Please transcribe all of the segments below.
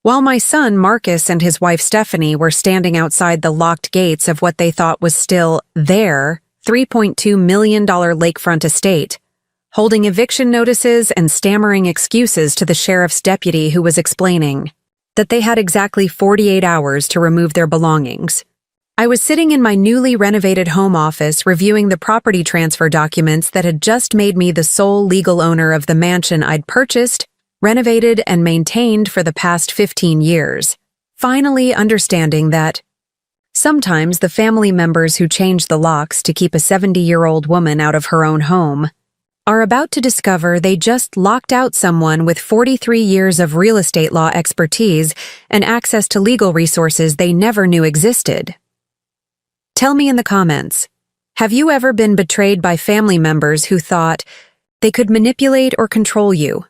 While my son Marcus and his wife Stephanie were standing outside the locked gates of what they thought was still their $3.2 million lakefront estate, holding eviction notices and stammering excuses to the sheriff's deputy who was explaining that they had exactly 48 hours to remove their belongings. I was sitting in my newly renovated home office reviewing the property transfer documents that had just made me the sole legal owner of the mansion I'd purchased, renovated, and maintained for the past 15 years, finally understanding that sometimes the family members who change the locks to keep a 70-year-old woman out of her own home are about to discover they just locked out someone with 43 years of real estate law expertise and access to legal resources they never knew existed. Tell me in the comments, have you ever been betrayed by family members who thought they could manipulate or control you,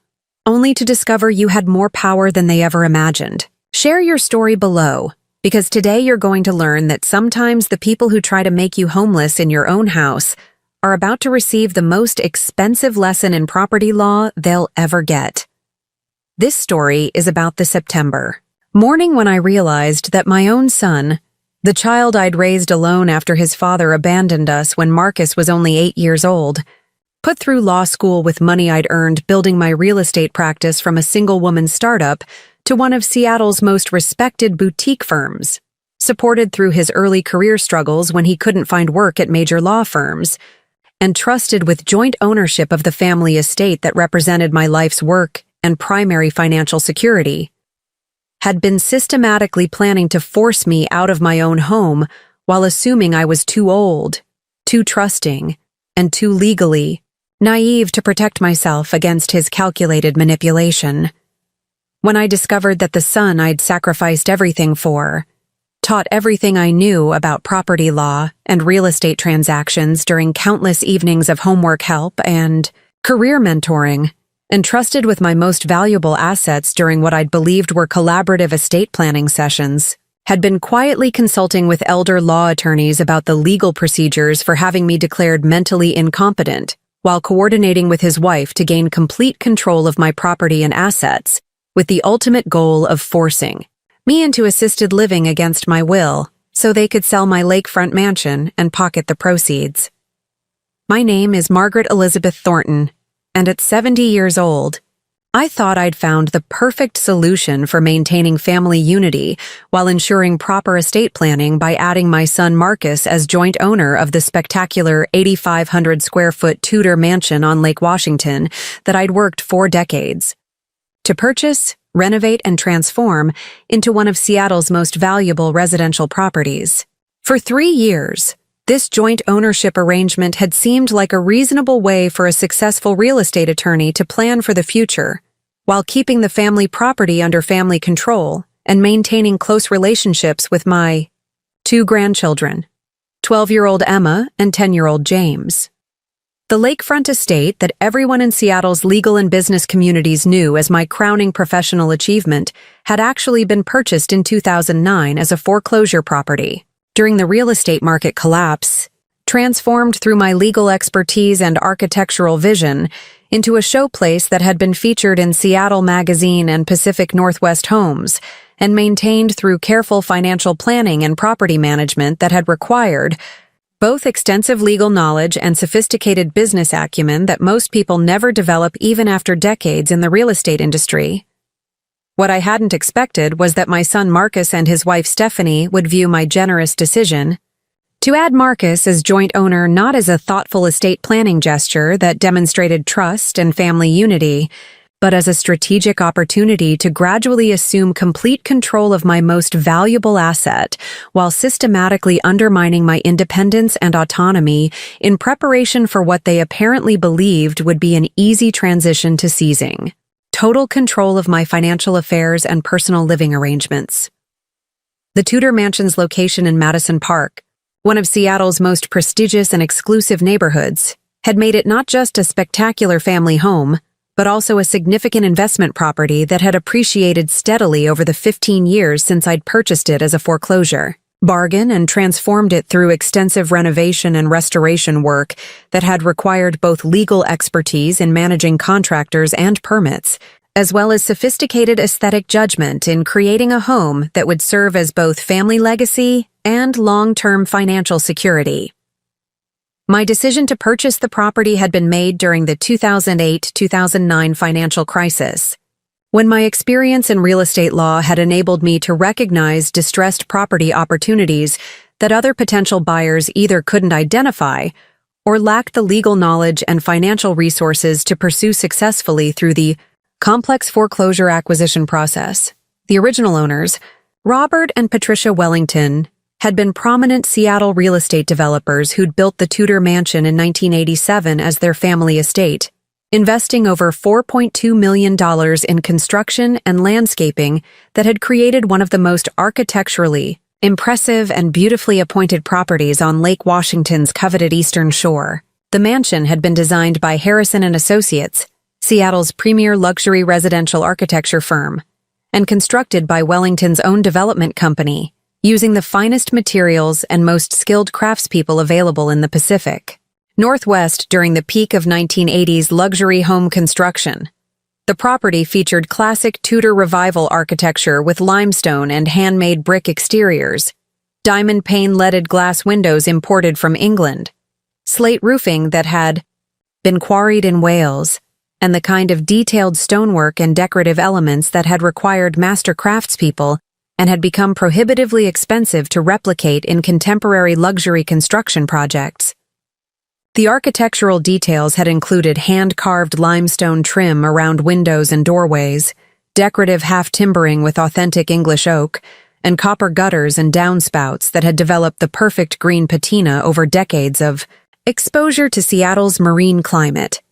only to discover you had more power than they ever imagined? Share your story below, because today you're going to learn that sometimes the people who try to make you homeless in your own house are about to receive the most expensive lesson in property law they'll ever get. This story is about the September morning when I realized that my own son, the child I'd raised alone after his father abandoned us when Marcus was only 8 years old, put through law school with money I'd earned building my real estate practice from a single-woman startup to one of Seattle's most respected boutique firms, supported through his early career struggles when he couldn't find work at major law firms, and trusted with joint ownership of the family estate that represented my life's work and primary financial security, had been systematically planning to force me out of my own home while assuming I was too old, too trusting, and too legally naive to protect myself against his calculated manipulation. When I discovered that the son I'd sacrificed everything for, taught everything I knew about property law and real estate transactions during countless evenings of homework help and career mentoring, entrusted with my most valuable assets during what I'd believed were collaborative estate planning sessions, had been quietly consulting with elder law attorneys about the legal procedures for having me declared mentally incompetent, while coordinating with his wife to gain complete control of my property and assets, with the ultimate goal of forcing me into assisted living against my will so they could sell my lakefront mansion and pocket the proceeds. My name is Margaret Elizabeth Thornton, and at 70 years old, I thought I'd found the perfect solution for maintaining family unity while ensuring proper estate planning by adding my son Marcus as joint owner of the spectacular 8,500 square foot Tudor mansion on Lake Washington that I'd worked 4 decades to purchase, renovate, and transform into one of Seattle's most valuable residential properties. For 3 years, this joint ownership arrangement had seemed like a reasonable way for a successful real estate attorney to plan for the future, while keeping the family property under family control and maintaining close relationships with my 2 grandchildren, 12-year-old Emma and 10-year-old James. The lakefront estate that everyone in Seattle's legal and business communities knew as my crowning professional achievement had actually been purchased in 2009 as a foreclosure property during the real estate market collapse, transformed through my legal expertise and architectural vision into a showplace that had been featured in Seattle Magazine and Pacific Northwest Homes, and maintained through careful financial planning and property management that had required both extensive legal knowledge and sophisticated business acumen that most people never develop even after decades in the real estate industry. What I hadn't expected was that my son Marcus and his wife Stephanie would view my generous decision to add Marcus as joint owner not as a thoughtful estate planning gesture that demonstrated trust and family unity, but as a strategic opportunity to gradually assume complete control of my most valuable asset while systematically undermining my independence and autonomy in preparation for what they apparently believed would be an easy transition to seizing total control of my financial affairs and personal living arrangements. The Tudor Mansion's location in Madison Park, one of Seattle's most prestigious and exclusive neighborhoods, had made it not just a spectacular family home, but also a significant investment property that had appreciated steadily over the 15 years since I'd purchased it as a foreclosure, bargain, and transformed it through extensive renovation and restoration work that had required both legal expertise in managing contractors and permits, as well as sophisticated aesthetic judgment in creating a home that would serve as both family legacy and long-term financial security. My decision to purchase the property had been made during the 2008-2009 financial crisis, when my experience in real estate law had enabled me to recognize distressed property opportunities that other potential buyers either couldn't identify or lacked the legal knowledge and financial resources to pursue successfully through the complex foreclosure acquisition process. The original owners, Robert and Patricia Wellington, had been prominent Seattle real estate developers who'd built the Tudor Mansion in 1987 as their family estate, investing over $4.2 million in construction and landscaping that had created one of the most architecturally impressive and beautifully appointed properties on Lake Washington's coveted Eastern Shore. The mansion had been designed by Harrison & Associates, Seattle's premier luxury residential architecture firm, and constructed by Wellington's own development company, using the finest materials and most skilled craftspeople available in the Pacific Northwest during the peak of 1980s luxury home construction. The property featured classic Tudor Revival architecture with limestone and handmade brick exteriors, diamond pane-leaded glass windows imported from England, slate roofing that had been quarried in Wales, and the kind of detailed stonework and decorative elements that had required master craftspeople and had become prohibitively expensive to replicate in contemporary luxury construction projects. The architectural details had included hand-carved limestone trim around windows and doorways, decorative half-timbering with authentic English oak, and copper gutters and downspouts that had developed the perfect green patina over decades of exposure to Seattle's marine climate.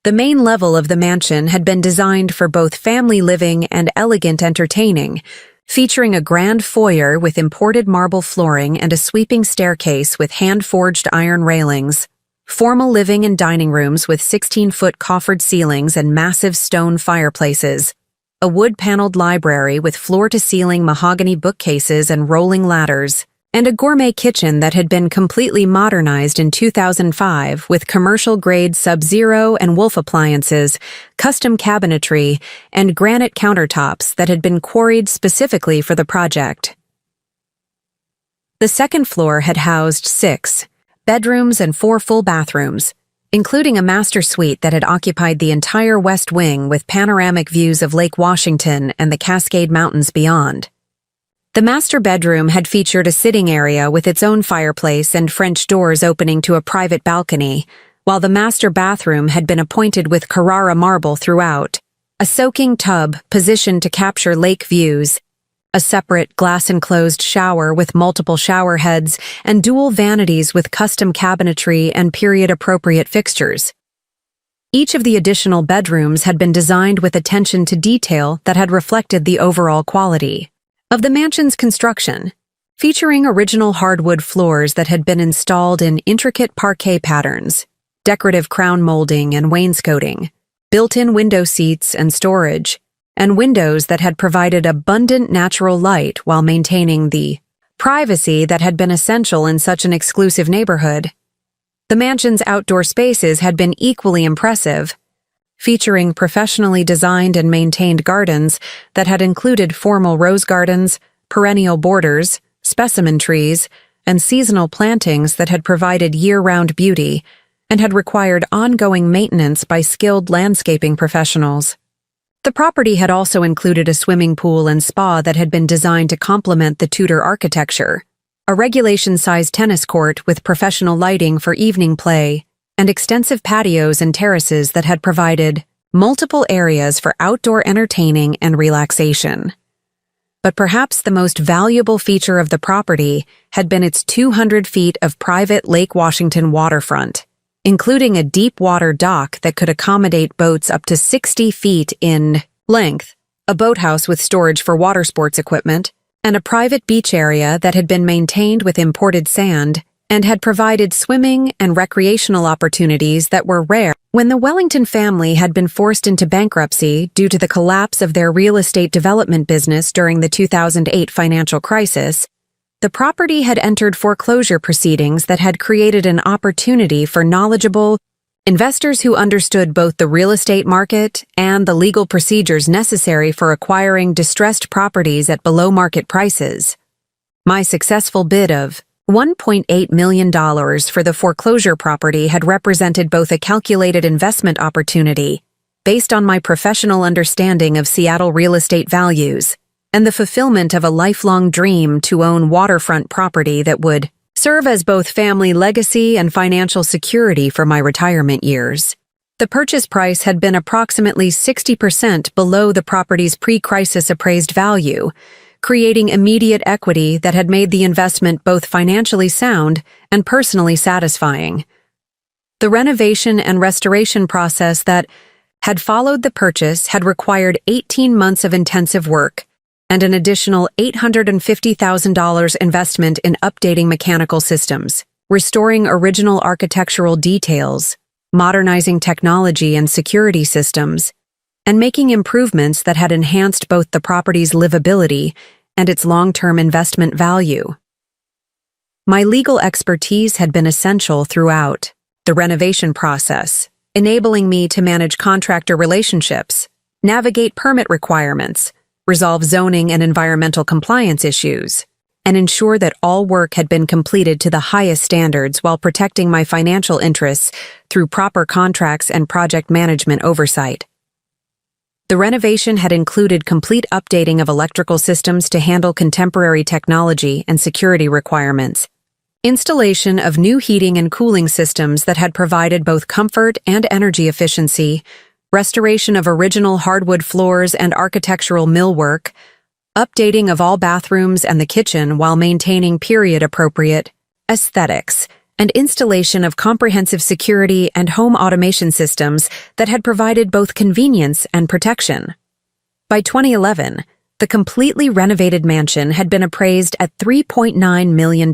The main level of the mansion had been designed for both family living and elegant entertaining, featuring a grand foyer with imported marble flooring and a sweeping staircase with hand-forged iron railings, formal living and dining rooms with 16-foot coffered ceilings and massive stone fireplaces, a wood-paneled library with floor-to-ceiling mahogany bookcases and rolling ladders, and a gourmet kitchen that had been completely modernized in 2005 with commercial-grade Sub-Zero and Wolf appliances, custom cabinetry, and granite countertops that had been quarried specifically for the project. The second floor had housed 6 bedrooms and 4 full bathrooms, including a master suite that had occupied the entire west wing with panoramic views of Lake Washington and the Cascade Mountains beyond. The master bedroom had featured a sitting area with its own fireplace and French doors opening to a private balcony, while the master bathroom had been appointed with Carrara marble throughout, a soaking tub positioned to capture lake views, a separate glass-enclosed shower with multiple shower heads, and dual vanities with custom cabinetry and period-appropriate fixtures. Each of the additional bedrooms had been designed with attention to detail that had reflected the overall quality of the mansion's construction, featuring original hardwood floors that had been installed in intricate parquet patterns, decorative crown molding and wainscoting, built-in window seats and storage, and windows that had provided abundant natural light while maintaining the privacy that had been essential in such an exclusive neighborhood. The mansion's outdoor spaces had been equally impressive, featuring professionally designed and maintained gardens that had included formal rose gardens, perennial borders, specimen trees, and seasonal plantings that had provided year-round beauty and had required ongoing maintenance by skilled landscaping professionals. The property had also included a swimming pool and spa that had been designed to complement the Tudor architecture, a regulation-sized tennis court with professional lighting for evening play, and extensive patios and terraces that had provided multiple areas for outdoor entertaining and relaxation. But perhaps the most valuable feature of the property had been its 200 feet of private Lake Washington waterfront, including a deep-water dock that could accommodate boats up to 60 feet in length, a boathouse with storage for water sports equipment, and a private beach area that had been maintained with imported sand and had provided swimming and recreational opportunities that were rare. When the Wellington family had been forced into bankruptcy due to the collapse of their real estate development business during the 2008 financial crisis, the property had entered foreclosure proceedings that had created an opportunity for knowledgeable, Investors who understood both the real estate market and the legal procedures necessary for acquiring distressed properties at below-market prices. My successful bid of $1.8 million for the foreclosure property had represented both a calculated investment opportunity based on my professional understanding of Seattle real estate values and the fulfillment of a lifelong dream to own waterfront property that would serve as both family legacy and financial security for my retirement years. The purchase price had been approximately 60% below the property's pre-crisis appraised value, creating immediate equity that had made the investment both financially sound and personally satisfying. The renovation and restoration process that had followed the purchase had required 18 months of intensive work and an additional $850,000 investment in updating mechanical systems, restoring original architectural details, modernizing technology and security systems, and making improvements that had enhanced both the property's livability and its long-term investment value. My legal expertise had been essential throughout the renovation process, enabling me to manage contractor relationships, navigate permit requirements, resolve zoning and environmental compliance issues, and ensure that all work had been completed to the highest standards while protecting my financial interests through proper contracts and project management oversight. The renovation had included complete updating of electrical systems to handle contemporary technology and security requirements, installation of new heating and cooling systems that had provided both comfort and energy efficiency, restoration of original hardwood floors and architectural millwork, updating of all bathrooms and the kitchen while maintaining period-appropriate aesthetics, and installation of comprehensive security and home automation systems that had provided both convenience and protection. By 2011, the completely renovated mansion had been appraised at $3.9 million,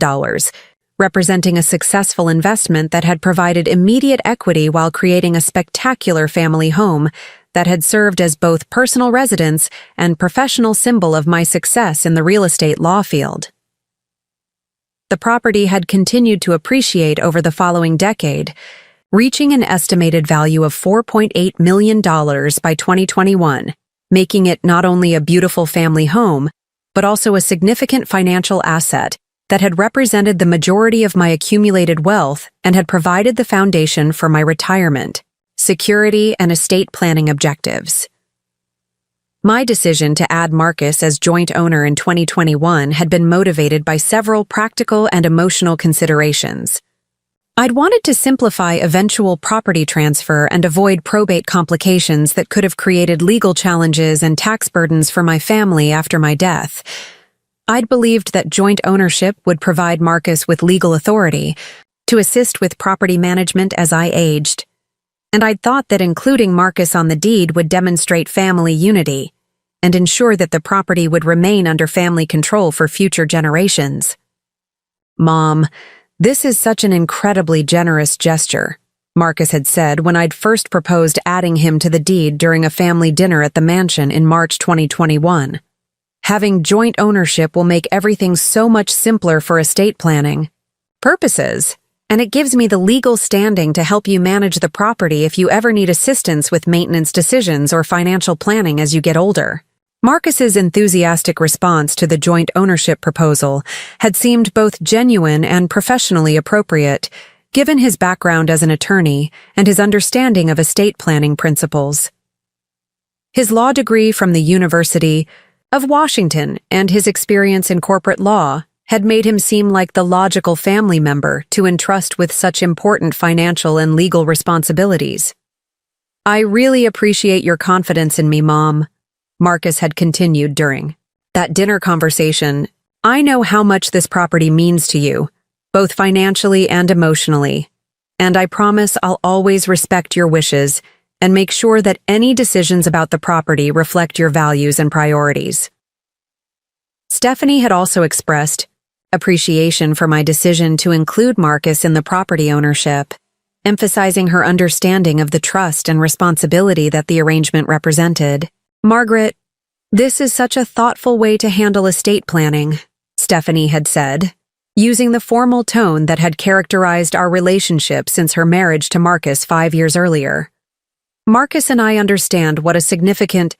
representing a successful investment that had provided immediate equity while creating a spectacular family home that had served as both personal residence and professional symbol of my success in the real estate law field. The property had continued to appreciate over the following decade, reaching an estimated value of $4.8 million by 2021, making it not only a beautiful family home, but also a significant financial asset that had represented the majority of my accumulated wealth and had provided the foundation for my retirement, security, and estate planning objectives. My decision to add Marcus as joint owner in 2021 had been motivated by several practical and emotional considerations. I'd wanted to simplify eventual property transfer and avoid probate complications that could have created legal challenges and tax burdens for my family after my death. I'd believed that joint ownership would provide Marcus with legal authority to assist with property management as I aged, and I'd thought that including Marcus on the deed would demonstrate family unity and ensure that the property would remain under family control for future generations. "Mom, this is such an incredibly generous gesture," Marcus had said when I'd first proposed adding him to the deed during a family dinner at the mansion in March 2021. "Having joint ownership will make everything so much simpler for estate planning purposes, and it gives me the legal standing to help you manage the property if you ever need assistance with maintenance decisions or financial planning as you get older." Marcus's enthusiastic response to the joint ownership proposal had seemed both genuine and professionally appropriate, given his background as an attorney and his understanding of estate planning principles. His law degree from the University of Washington and his experience in corporate law had made him seem like the logical family member to entrust with such important financial and legal responsibilities. "I really appreciate your confidence in me, Mom," Marcus had continued during that dinner conversation. "I know how much this property means to you, both financially and emotionally, and I promise I'll always respect your wishes and make sure that any decisions about the property reflect your values and priorities." Stephanie had also expressed appreciation for my decision to include Marcus in the property ownership, emphasizing her understanding of the trust and responsibility that the arrangement represented. "Margaret, this is such a thoughtful way to handle estate planning," Stephanie had said, using the formal tone that had characterized our relationship since her marriage to Marcus 5 years earlier. Marcus and I understand what a significant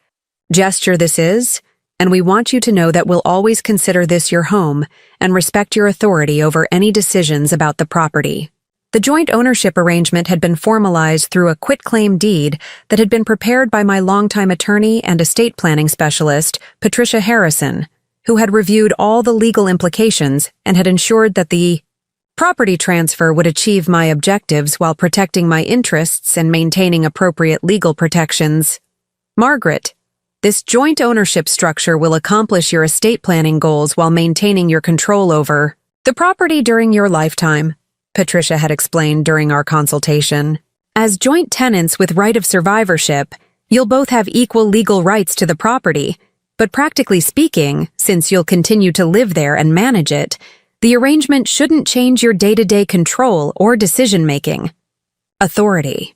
gesture this is, and we want you to know that we'll always consider this your home and respect your authority over any decisions about the property. The joint ownership arrangement had been formalized through a quitclaim deed that had been prepared by my longtime attorney and estate planning specialist, Patricia Harrison, who had reviewed all the legal implications and had ensured that the property transfer would achieve my objectives while protecting my interests and maintaining appropriate legal protections. Margaret, this joint ownership structure will accomplish your estate planning goals while maintaining your control over the property during your lifetime, Patricia had explained during our consultation. As joint tenants with right of survivorship, you'll both have equal legal rights to the property, but practically speaking, since you'll continue to live there and manage it, the arrangement shouldn't change your day-to-day control or decision-making. Authority.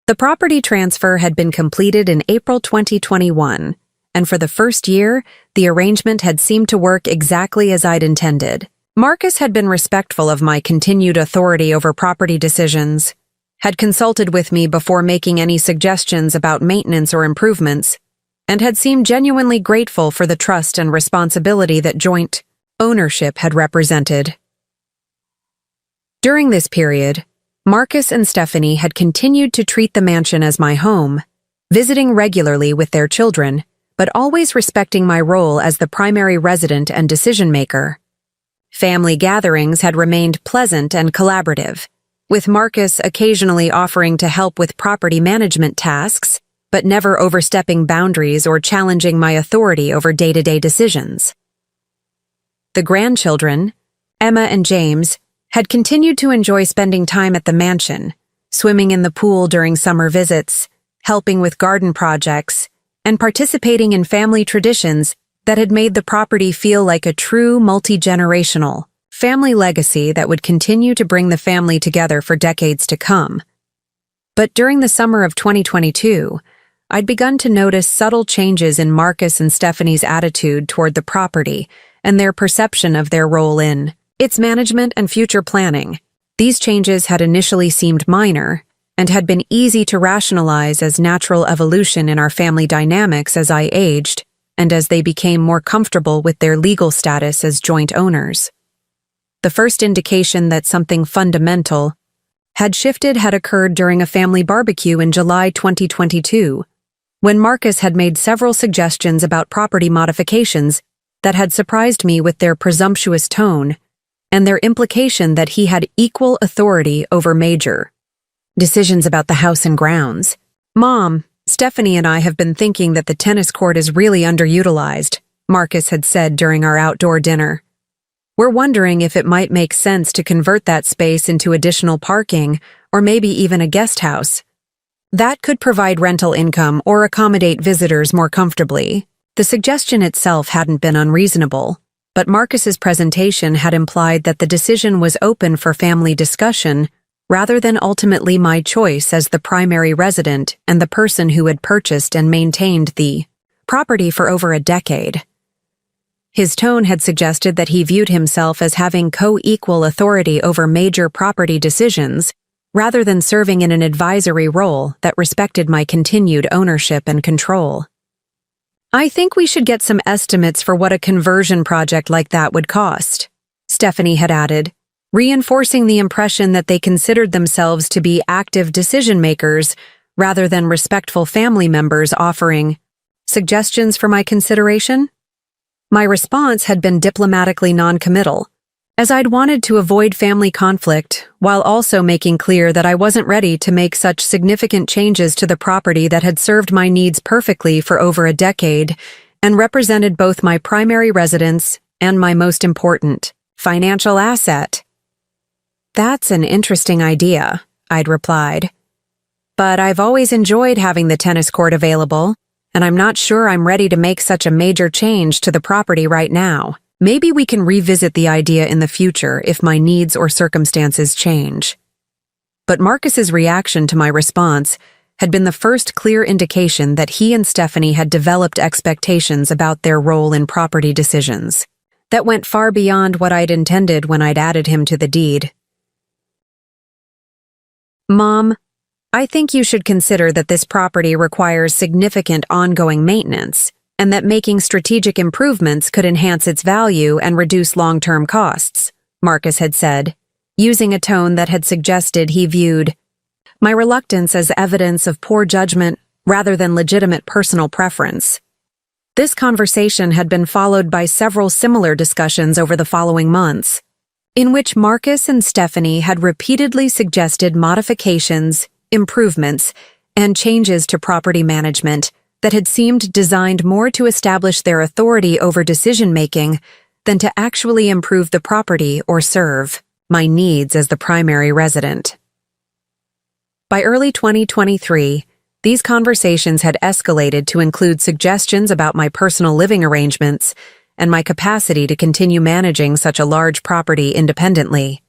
The property transfer had been completed in April 2021, and for the first year, the arrangement had seemed to work exactly as I'd intended. Marcus had been respectful of my continued authority over property decisions, had consulted with me before making any suggestions about maintenance or improvements, and had seemed genuinely grateful for the trust and responsibility that joint ownership had represented. During this period, Marcus and Stephanie had continued to treat the mansion as my home, visiting regularly with their children, but always respecting my role as the primary resident and decision-maker. Family gatherings had remained pleasant and collaborative, with Marcus occasionally offering to help with property management tasks, but never overstepping boundaries or challenging my authority over day-to-day decisions. The grandchildren, Emma and James, had continued to enjoy spending time at the mansion, swimming in the pool during summer visits, helping with garden projects, and participating in family traditions that had made the property feel like a true multi-generational family legacy that would continue to bring the family together for decades to come. But during the summer of 2022, I'd begun to notice subtle changes in Marcus and Stephanie's attitude toward the property and their perception of their role in its management and future planning. These changes had initially seemed minor and had been easy to rationalize as natural evolution in our family dynamics as I aged and as they became more comfortable with their legal status as joint owners. The first indication that something fundamental had shifted had occurred during a family barbecue in July 2022, when Marcus had made several suggestions about property modifications that had surprised me with their presumptuous tone and their implication that he had equal authority over major decisions about the house and grounds. "Mom, Stephanie and I have been thinking that the tennis court is really underutilized," Marcus had said during our outdoor dinner. "We're wondering if it might make sense to convert that space into additional parking or maybe even a guest house. That could provide rental income or accommodate visitors more comfortably." The suggestion itself hadn't been unreasonable, but Marcus's presentation had implied that the decision was open for family discussion rather than ultimately my choice as the primary resident and the person who had purchased and maintained the property for over a decade. His tone had suggested that he viewed himself as having co-equal authority over major property decisions, rather than serving in an advisory role that respected my continued ownership and control. "I think we should get some estimates for what a conversion project like that would cost," Stephanie had added, reinforcing the impression that they considered themselves to be active decision-makers rather than respectful family members offering suggestions for my consideration. My response had been diplomatically non-committal, as I'd wanted to avoid family conflict while also making clear that I wasn't ready to make such significant changes to the property that had served my needs perfectly for over a decade and represented both my primary residence and my most important financial asset. "That's an interesting idea," I'd replied. "But I've always enjoyed having the tennis court available, and I'm not sure I'm ready to make such a major change to the property right now. Maybe we can revisit the idea in the future if my needs or circumstances change." But Marcus's reaction to my response had been the first clear indication that he and Stephanie had developed expectations about their role in property decisions. that went far beyond what I'd intended when I'd added him to the deed. Mom, I think you should consider that this property requires significant ongoing maintenance, and that making strategic improvements could enhance its value and reduce long-term costs, Marcus had said, using a tone that had suggested he viewed my reluctance as evidence of poor judgment rather than legitimate personal preference. This conversation had been followed by several similar discussions over the following months, in which Marcus and Stephanie had repeatedly suggested modifications, improvements, and changes to property management that had seemed designed more to establish their authority over decision-making than to actually improve the property or serve my needs as the primary resident. By early 2023, these conversations had escalated to include suggestions about my personal living arrangements and my capacity to continue managing such a large property independently.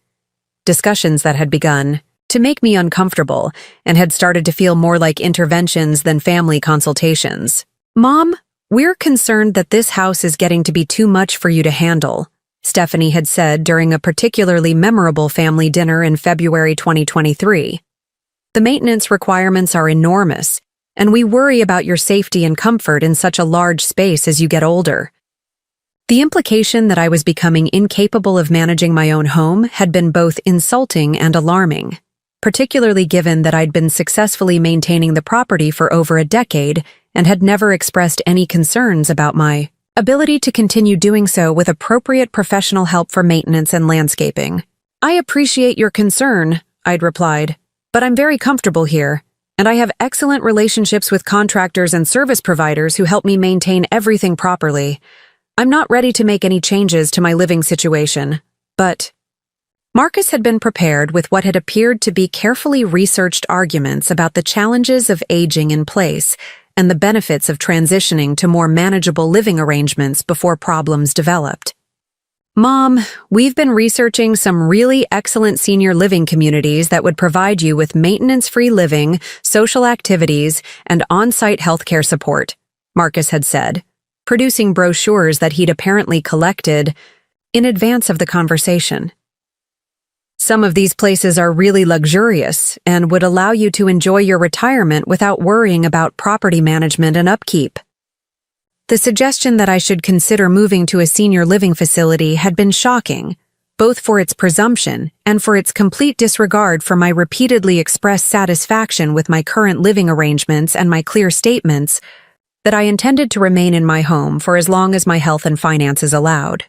Discussions that had begun to make me uncomfortable and had started to feel more like interventions than family consultations. Mom, we're concerned that this house is getting to be too much for you to handle, Stephanie had said during a particularly memorable family dinner in February 2023. The maintenance requirements are enormous, and we worry about your safety and comfort in such a large space as you get older. The implication that I was becoming incapable of managing my own home had been both insulting and alarming, particularly given that I'd been successfully maintaining the property for over a decade and had never expressed any concerns about my ability to continue doing so with appropriate professional help for maintenance and landscaping. I appreciate your concern, I'd replied, but I'm very comfortable here, and I have excellent relationships with contractors and service providers who help me maintain everything properly. I'm not ready to make any changes to my living situation, but Marcus had been prepared with what had appeared to be carefully researched arguments about the challenges of aging in place and the benefits of transitioning to more manageable living arrangements before problems developed. Mom, we've been researching some really excellent senior living communities that would provide you with maintenance-free living, social activities, and on-site healthcare support, Marcus had said, producing brochures that he'd apparently collected in advance of the conversation. Some of these places are really luxurious and would allow you to enjoy your retirement without worrying about property management and upkeep. The suggestion that I should consider moving to a senior living facility had been shocking, both for its presumption and for its complete disregard for my repeatedly expressed satisfaction with my current living arrangements and my clear statements that I intended to remain in my home for as long as my health and finances allowed.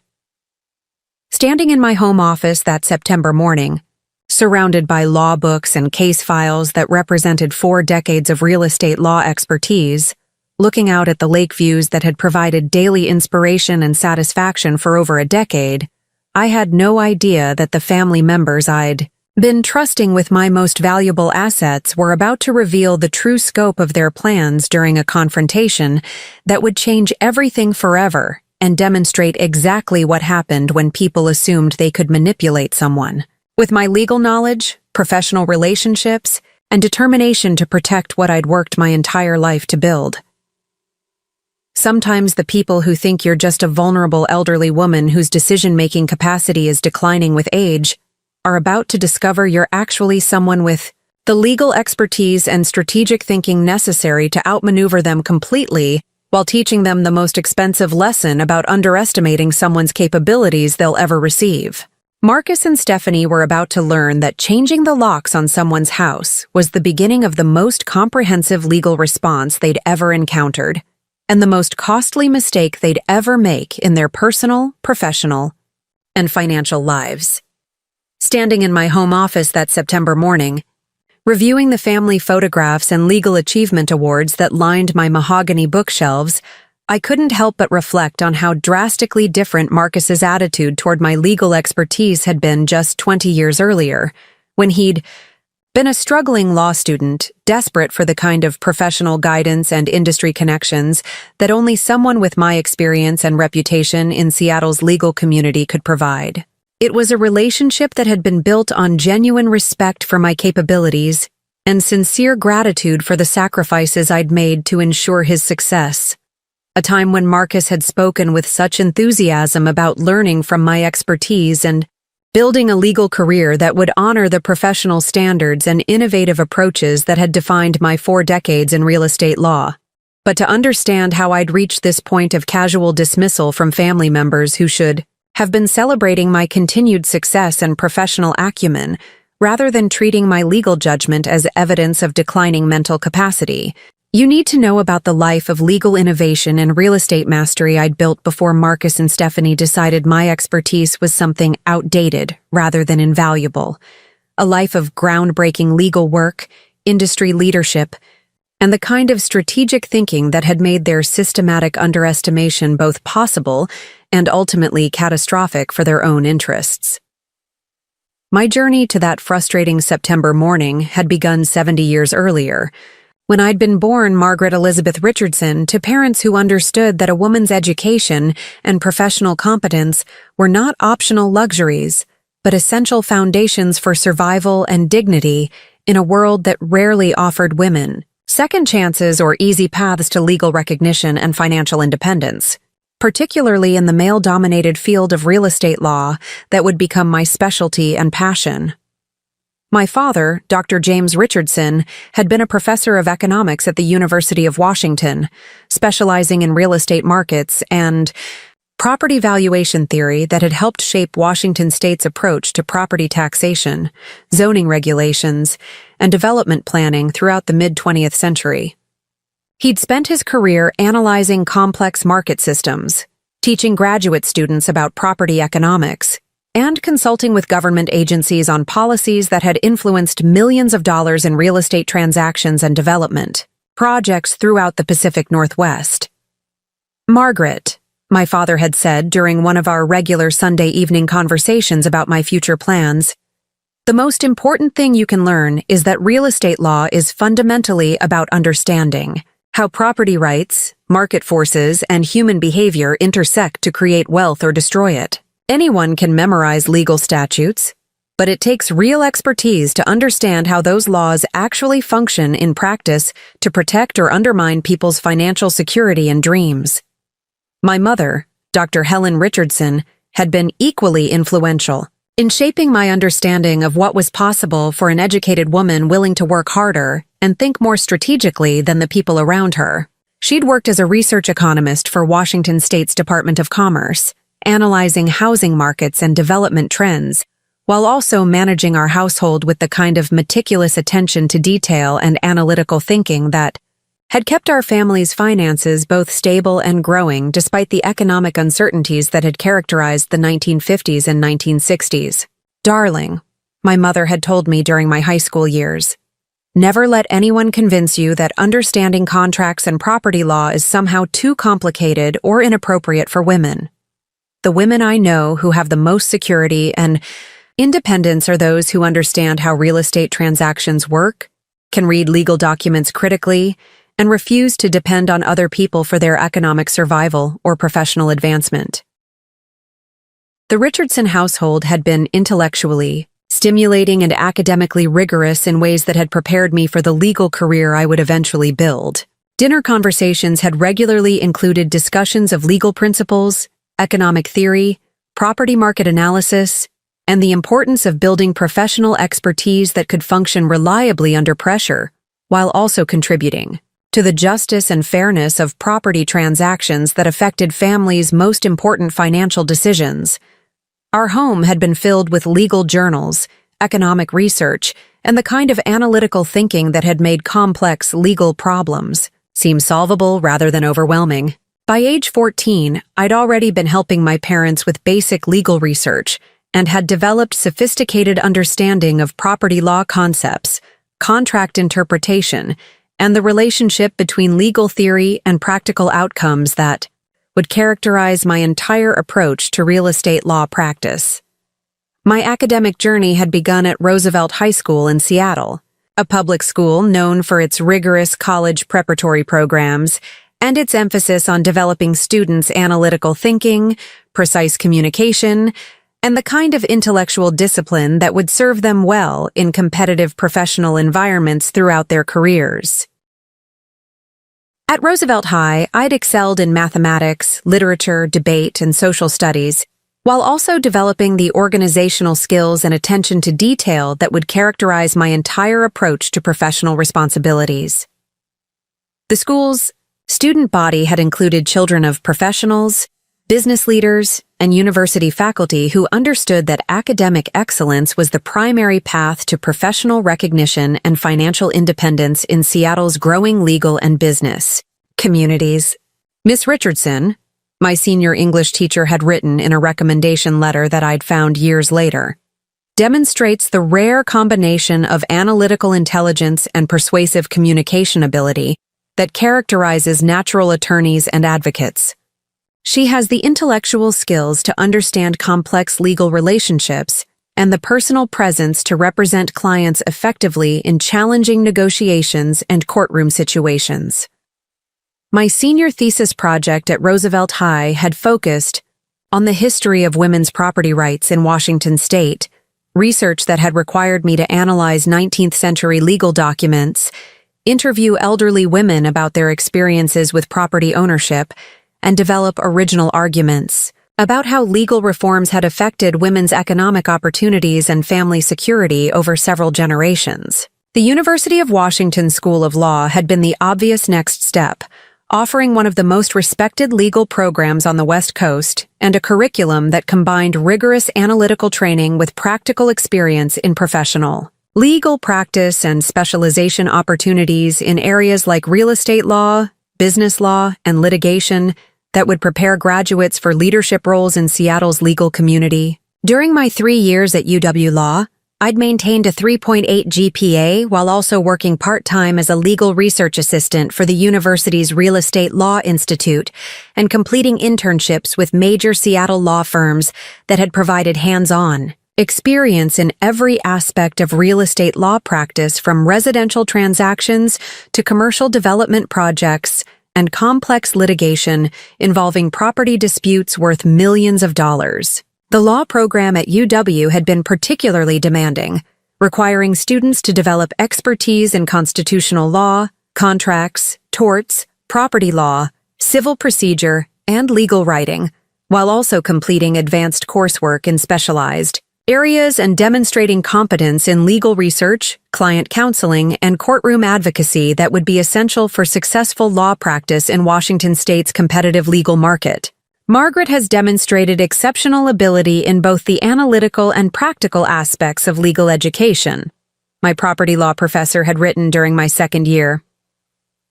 Standing in my home office that September morning, surrounded by law books and case files that represented 4 decades of real estate law expertise, looking out at the lake views that had provided daily inspiration and satisfaction for over a decade, I had no idea that the family members I'd been trusting with my most valuable assets were about to reveal the true scope of their plans during a confrontation that would change everything forever and demonstrate exactly what happened when people assumed they could manipulate someone. With my legal knowledge, professional relationships, and determination to protect what I'd worked my entire life to build. Sometimes the people who think you're just a vulnerable elderly woman whose decision-making capacity is declining with age are about to discover you're actually someone with the legal expertise and strategic thinking necessary to outmaneuver them completely while teaching them the most expensive lesson about underestimating someone's capabilities they'll ever receive. Marcus and Stephanie were about to learn that changing the locks on someone's house was the beginning of the most comprehensive legal response they'd ever encountered, and the most costly mistake they'd ever make in their personal, professional, and financial lives. Standing in my home office that September morning, reviewing the family photographs and legal achievement awards that lined my mahogany bookshelves, I couldn't help but reflect on how drastically different Marcus's attitude toward my legal expertise had been just 20 years earlier, when he'd been a struggling law student, desperate for the kind of professional guidance and industry connections that only someone with my experience and reputation in Seattle's legal community could provide. It was a relationship that had been built on genuine respect for my capabilities and sincere gratitude for the sacrifices I'd made to ensure his success. a time when Marcus had spoken with such enthusiasm about learning from my expertise and building a legal career that would honor the professional standards and innovative approaches that had defined my 4 decades in real estate law. But to understand how I'd reached this point of casual dismissal from family members who should have been celebrating my continued success and professional acumen, rather than treating my legal judgment as evidence of declining mental capacity, you need to know about the life of legal innovation and real estate mastery I'd built before Marcus and Stephanie decided my expertise was something outdated rather than invaluable. A life of groundbreaking legal work, industry leadership, and the kind of strategic thinking that had made their systematic underestimation both possible and ultimately catastrophic for their own interests. My journey to that frustrating September morning had begun 70 years earlier, when I'd been born Margaret Elizabeth Richardson to parents who understood that a woman's education and professional competence were not optional luxuries, but essential foundations for survival and dignity in a world that rarely offered women second chances or easy paths to legal recognition and financial independence, particularly in the male-dominated field of real estate law that would become my specialty and passion. My father, Dr. James Richardson, had been a professor of economics at the University of Washington, specializing in real estate markets and property valuation theory that had helped shape Washington state's approach to property taxation, zoning regulations, and development planning throughout the mid-20th century. He'd spent his career analyzing complex market systems, teaching graduate students about property economics, and consulting with government agencies on policies that had influenced millions of dollars in real estate transactions and development projects throughout the Pacific Northwest. "Margaret," my father had said during one of our regular Sunday evening conversations about my future plans, "the most important thing you can learn is that real estate law is fundamentally about understanding how property rights, market forces, and human behavior intersect to create wealth or destroy it. Anyone can memorize legal statutes, but it takes real expertise to understand how those laws actually function in practice to protect or undermine people's financial security and dreams." My mother, Dr. Helen Richardson, had been equally influential in shaping my understanding of what was possible for an educated woman willing to work harder and think more strategically than the people around her. She'd worked as a research economist for Washington State's Department of Commerce, analyzing housing markets and development trends, while also managing our household with the kind of meticulous attention to detail and analytical thinking that had kept our family's finances both stable and growing despite the economic uncertainties that had characterized the 1950s and 1960s. "Darling," my mother had told me during my high school years, "never let anyone convince you that understanding contracts and property law is somehow too complicated or inappropriate for women. The women I know who have the most security and independence are those who understand how real estate transactions work, can read legal documents critically, and refuse to depend on other people for their economic survival or professional advancement." The Richardson household had been intellectually stimulating and academically rigorous in ways that had prepared me for the legal career I would eventually build. Dinner conversations had regularly included discussions of legal principles, economic theory, property market analysis, and the importance of building professional expertise that could function reliably under pressure, while also contributing to the justice and fairness of property transactions that affected families' most important financial decisions. Our home had been filled with legal journals, economic research, and the kind of analytical thinking that had made complex legal problems seem solvable rather than overwhelming. By age 14, I'd already been helping my parents with basic legal research and had developed sophisticated understanding of property law concepts, contract interpretation, and the relationship between legal theory and practical outcomes that would characterize my entire approach to real estate law practice. My academic journey had begun at Roosevelt High School in Seattle, a public school known for its rigorous college preparatory programs and its emphasis on developing students' analytical thinking, precise communication, and the kind of intellectual discipline that would serve them well in competitive professional environments throughout their careers. At Roosevelt High, I'd excelled in mathematics, literature, debate, and social studies, while also developing the organizational skills and attention to detail that would characterize my entire approach to professional responsibilities. The school's student body had included children of professionals, business leaders, and university faculty who understood that academic excellence was the primary path to professional recognition and financial independence in Seattle's growing legal and business communities. Miss Richardson, my senior English teacher, had written in a recommendation letter that I'd found years later, demonstrates the rare combination of analytical intelligence and persuasive communication ability that characterizes natural attorneys and advocates. She has the intellectual skills to understand complex legal relationships and the personal presence to represent clients effectively in challenging negotiations and courtroom situations. My senior thesis project at Roosevelt High had focused on the history of women's property rights in Washington state, research that had required me to analyze 19th century legal documents, interview elderly women about their experiences with property ownership, and develop original arguments about how legal reforms had affected women's economic opportunities and family security over several generations. The University of Washington School of Law had been the obvious next step, offering one of the most respected legal programs on the West Coast and a curriculum that combined rigorous analytical training with practical experience in professional legal practice and specialization opportunities in areas like real estate law, business law, and litigation that would prepare graduates for leadership roles in Seattle's legal community. During my 3 years at UW Law, I'd maintained a 3.8 GPA while also working part-time as a legal research assistant for the university's Real Estate Law Institute and completing internships with major Seattle law firms that had provided hands-on experience in every aspect of real estate law practice, from residential transactions to commercial development projects and complex litigation involving property disputes worth millions of dollars. The law program at UW had been particularly demanding, requiring students to develop expertise in constitutional law, contracts, torts, property law, civil procedure, and legal writing, while also completing advanced coursework in specialized areas and demonstrating competence in legal research, client counseling, and courtroom advocacy that would be essential for successful law practice in Washington state's competitive legal market. Margaret has demonstrated exceptional ability in both the analytical and practical aspects of legal education, my property law professor had written during my second year.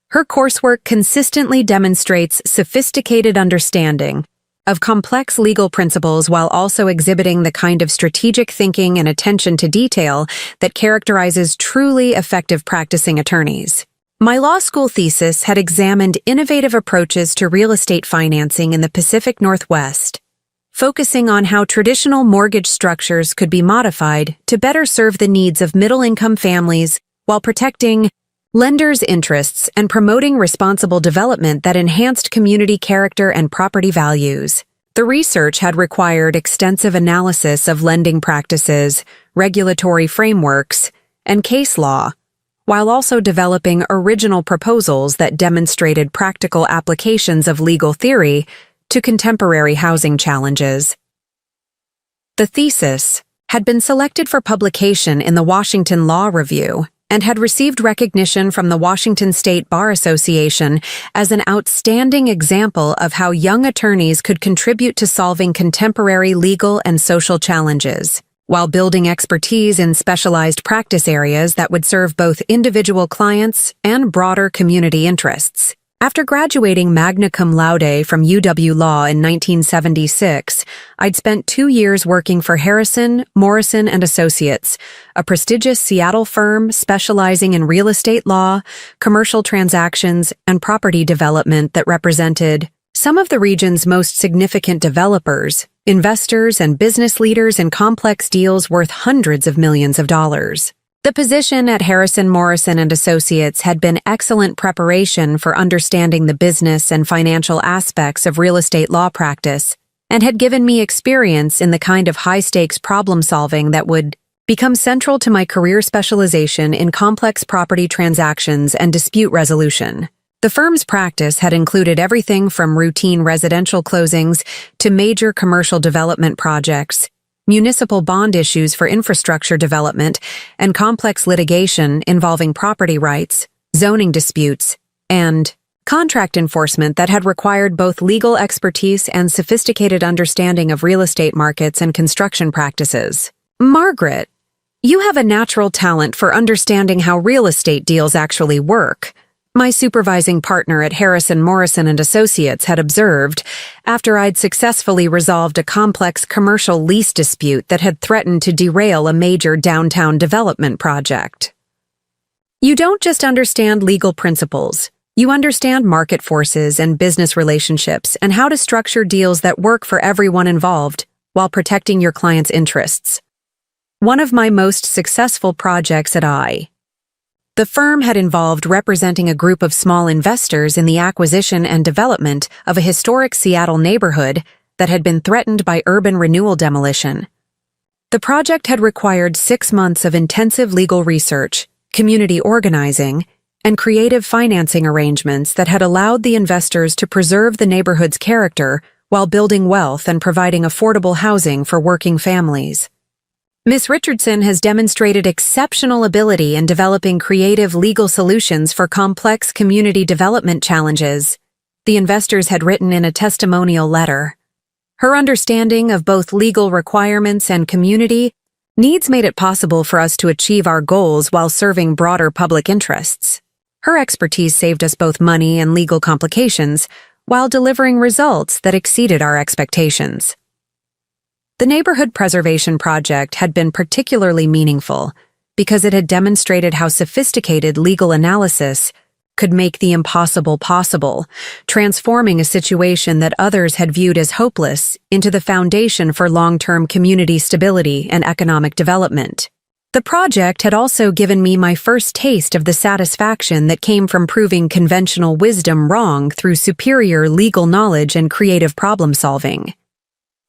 Her coursework consistently demonstrates sophisticated understanding of complex legal principles while also exhibiting the kind of strategic thinking and attention to detail that characterizes truly effective practicing attorneys. My law school thesis had examined innovative approaches to real estate financing in the Pacific Northwest, focusing on how traditional mortgage structures could be modified to better serve the needs of middle-income families while protecting lenders' interests and promoting responsible development that enhanced community character and property values. The research had required extensive analysis of lending practices, regulatory frameworks, and case law, while also developing original proposals that demonstrated practical applications of legal theory to contemporary housing challenges. The thesis had been selected for publication in the Washington Law Review and had received recognition from the Washington State Bar Association as an outstanding example of how young attorneys could contribute to solving contemporary legal and social challenges, while building expertise in specialized practice areas that would serve both individual clients and broader community interests. After graduating magna cum laude from UW Law in 1976, I'd spent 2 years working for Harrison, Morrison & Associates, a prestigious Seattle firm specializing in real estate law, commercial transactions, and property development that represented some of the region's most significant developers, investors, and business leaders in complex deals worth hundreds of millions of dollars. The position at Harrison, Morrison & Associates had been excellent preparation for understanding the business and financial aspects of real estate law practice, and had given me experience in the kind of high-stakes problem-solving that would become central to my career specialization in complex property transactions and dispute resolution. The firm's practice had included everything from routine residential closings to major commercial development projects, municipal bond issues for infrastructure development, and complex litigation involving property rights, zoning disputes, and contract enforcement that had required both legal expertise and sophisticated understanding of real estate markets and construction practices. Margaret, you have a natural talent for understanding how real estate deals actually work. My supervising partner at Harrison Morrison and Associates had observed after I'd successfully resolved a complex commercial lease dispute that had threatened to derail a major downtown development project. You don't just understand legal principles. You understand market forces and business relationships and how to structure deals that work for everyone involved while protecting your client's interests. One of my most successful projects at the firm had involved representing a group of small investors in the acquisition and development of a historic Seattle neighborhood that had been threatened by urban renewal demolition. The project had required 6 months of intensive legal research, community organizing, and creative financing arrangements that had allowed the investors to preserve the neighborhood's character while building wealth and providing affordable housing for working families. Ms. Richardson has demonstrated exceptional ability in developing creative legal solutions for complex community development challenges, the investors had written in a testimonial letter. Her understanding of both legal requirements and community needs made it possible for us to achieve our goals while serving broader public interests. Her expertise saved us both money and legal complications while delivering results that exceeded our expectations. The Neighborhood Preservation Project had been particularly meaningful because it had demonstrated how sophisticated legal analysis could make the impossible possible, transforming a situation that others had viewed as hopeless into the foundation for long-term community stability and economic development. The project had also given me my first taste of the satisfaction that came from proving conventional wisdom wrong through superior legal knowledge and creative problem-solving.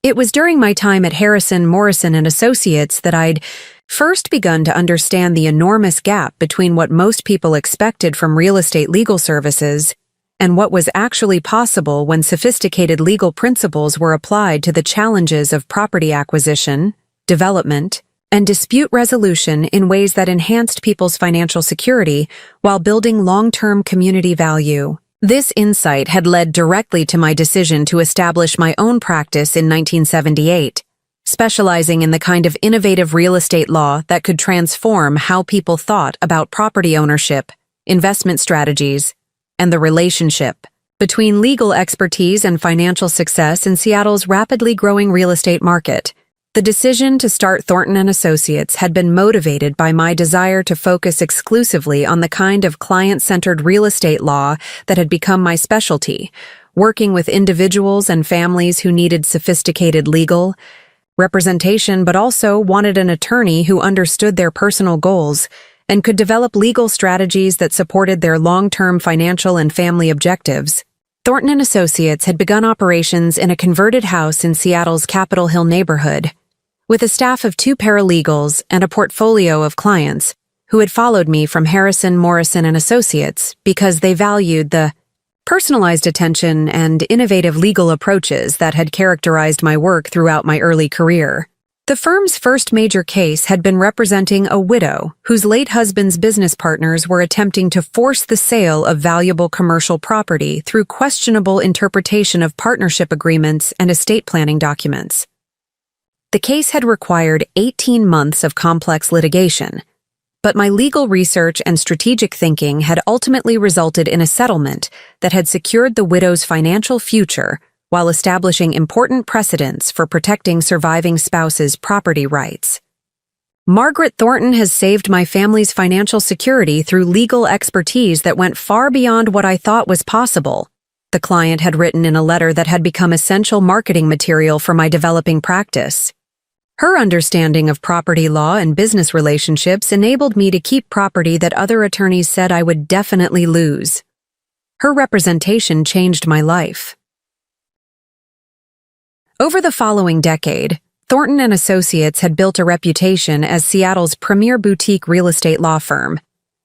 It was during my time at Harrison Morrison and Associates that I'd first begun to understand the enormous gap between what most people expected from real estate legal services and what was actually possible when sophisticated legal principles were applied to the challenges of property acquisition, development, and dispute resolution in ways that enhanced people's financial security while building long-term community value. This insight had led directly to my decision to establish my own practice in 1978, specializing in the kind of innovative real estate law that could transform how people thought about property ownership, investment strategies, and the relationship between legal expertise and financial success in Seattle's rapidly growing real estate market. The decision to start Thornton & Associates had been motivated by my desire to focus exclusively on the kind of client-centered real estate law that had become my specialty, working with individuals and families who needed sophisticated legal representation but also wanted an attorney who understood their personal goals and could develop legal strategies that supported their long-term financial and family objectives. Thornton & Associates had begun operations in a converted house in Seattle's Capitol Hill neighborhood, with a staff of 2 paralegals and a portfolio of clients who had followed me from Harrison Morrison and Associates because they valued the personalized attention and innovative legal approaches that had characterized my work throughout my early career. The firm's first major case had been representing a widow whose late husband's business partners were attempting to force the sale of valuable commercial property through questionable interpretation of partnership agreements and estate planning documents. The case had required 18 months of complex litigation, but my legal research and strategic thinking had ultimately resulted in a settlement that had secured the widow's financial future while establishing important precedents for protecting surviving spouses' property rights. Margaret Thornton has saved my family's financial security through legal expertise that went far beyond what I thought was possible, the client had written in a letter that had become essential marketing material for my developing practice. Her understanding of property law and business relationships enabled me to keep property that other attorneys said I would definitely lose. Her representation changed my life. Over the following decade, Thornton & Associates had built a reputation as Seattle's premier boutique real estate law firm,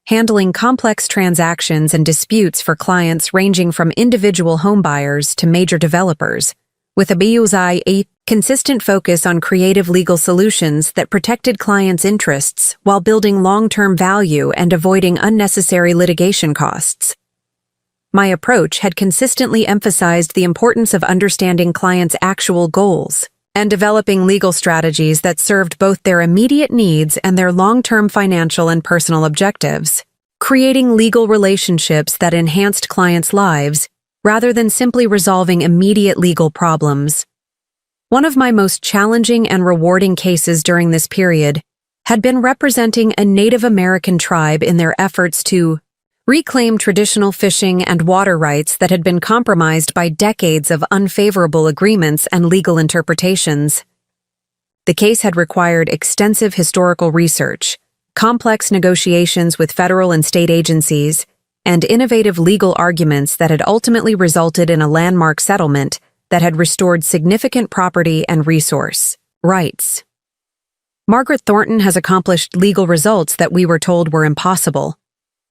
handling complex transactions and disputes for clients ranging from individual homebuyers to major developers, with a consistent focus on creative legal solutions that protected clients' interests while building long-term value and avoiding unnecessary litigation costs. My approach had consistently emphasized the importance of understanding clients' actual goals and developing legal strategies that served both their immediate needs and their long-term financial and personal objectives, creating legal relationships that enhanced clients' lives rather than simply resolving immediate legal problems. One of my most challenging and rewarding cases during this period had been representing a Native American tribe in their efforts to reclaim traditional fishing and water rights that had been compromised by decades of unfavorable agreements and legal interpretations. The case had required extensive historical research, complex negotiations with federal and state agencies, and innovative legal arguments that had ultimately resulted in a landmark settlement that had restored significant property and resource rights. Margaret Thornton has accomplished legal results that we were told were impossible,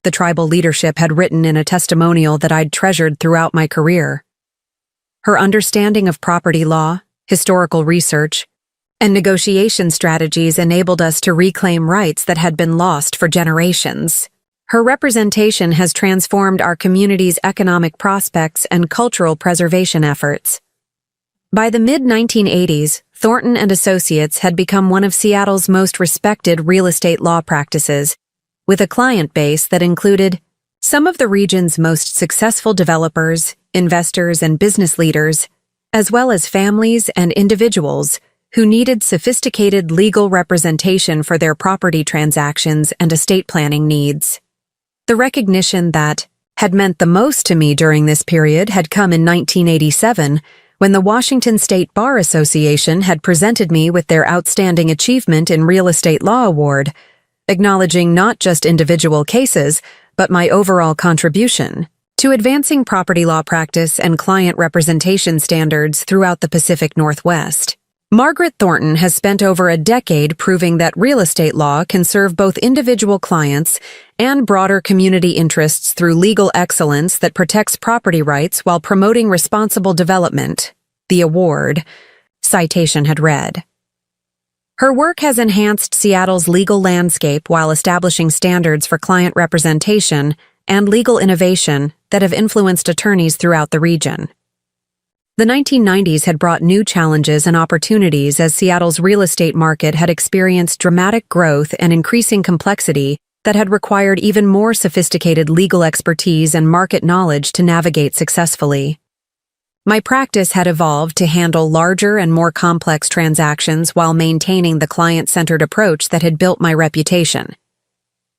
the tribal leadership had written in a testimonial that I'd treasured throughout my career. Her understanding of property law, historical research, and negotiation strategies enabled us to reclaim rights that had been lost for generations. Her representation has transformed our community's economic prospects and cultural preservation efforts. By the mid-1980s, Thornton and Associates had become one of Seattle's most respected real estate law practices, with a client base that included some of the region's most successful developers, investors, and business leaders, as well as families and individuals who needed sophisticated legal representation for their property transactions and estate planning needs. The recognition that had meant the most to me during this period had come in 1987, when the Washington State Bar Association had presented me with their Outstanding Achievement in Real Estate Law Award, acknowledging not just individual cases, but my overall contribution to advancing property law practice and client representation standards throughout the Pacific Northwest. Margaret Thornton has spent over a decade proving that real estate law can serve both individual clients and broader community interests through legal excellence that protects property rights while promoting responsible development, the award citation had read. Her work has enhanced Seattle's legal landscape while establishing standards for client representation and legal innovation that have influenced attorneys throughout the region. The 1990s had brought new challenges and opportunities as Seattle's real estate market had experienced dramatic growth and increasing complexity that had required even more sophisticated legal expertise and market knowledge to navigate successfully. My practice had evolved to handle larger and more complex transactions while maintaining the client-centered approach that had built my reputation.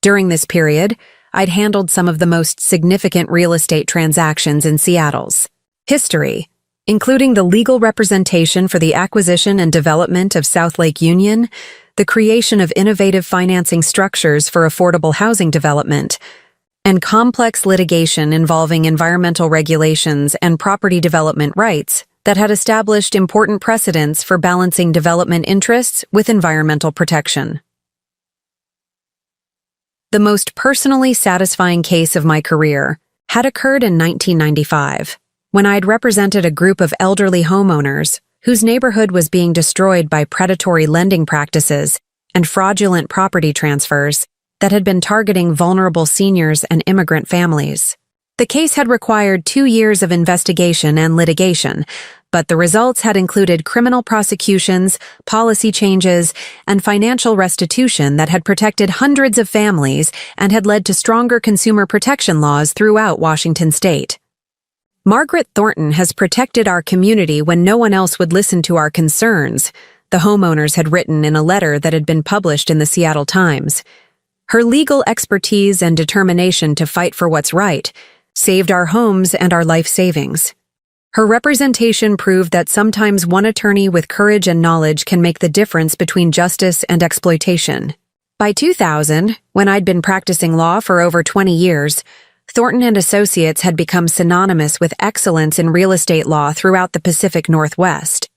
During this period, I'd handled some of the most significant real estate transactions in Seattle's history, including the legal representation for the acquisition and development of South Lake Union, the creation of innovative financing structures for affordable housing development, and complex litigation involving environmental regulations and property development rights that had established important precedents for balancing development interests with environmental protection. The most personally satisfying case of my career had occurred in 1995. When I'd represented a group of elderly homeowners whose neighborhood was being destroyed by predatory lending practices and fraudulent property transfers that had been targeting vulnerable seniors and immigrant families. The case had required 2 years of investigation and litigation, but the results had included criminal prosecutions, policy changes, and financial restitution that had protected hundreds of families and had led to stronger consumer protection laws throughout Washington state. Margaret Thornton has protected our community when no one else would listen to our concerns, the homeowners had written in a letter that had been published in the Seattle Times. Her legal expertise and determination to fight for what's right saved our homes and our life savings. Her representation proved that sometimes one attorney with courage and knowledge can make the difference between justice and exploitation. By 2000, when I'd been practicing law for over 20 years, Thornton and Associates had become synonymous with excellence in real estate law throughout the Pacific Northwest.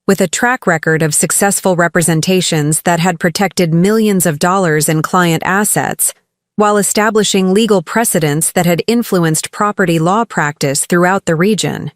With a track record of successful representations that had protected millions of dollars in client assets, while establishing legal precedents that had influenced property law practice throughout the region.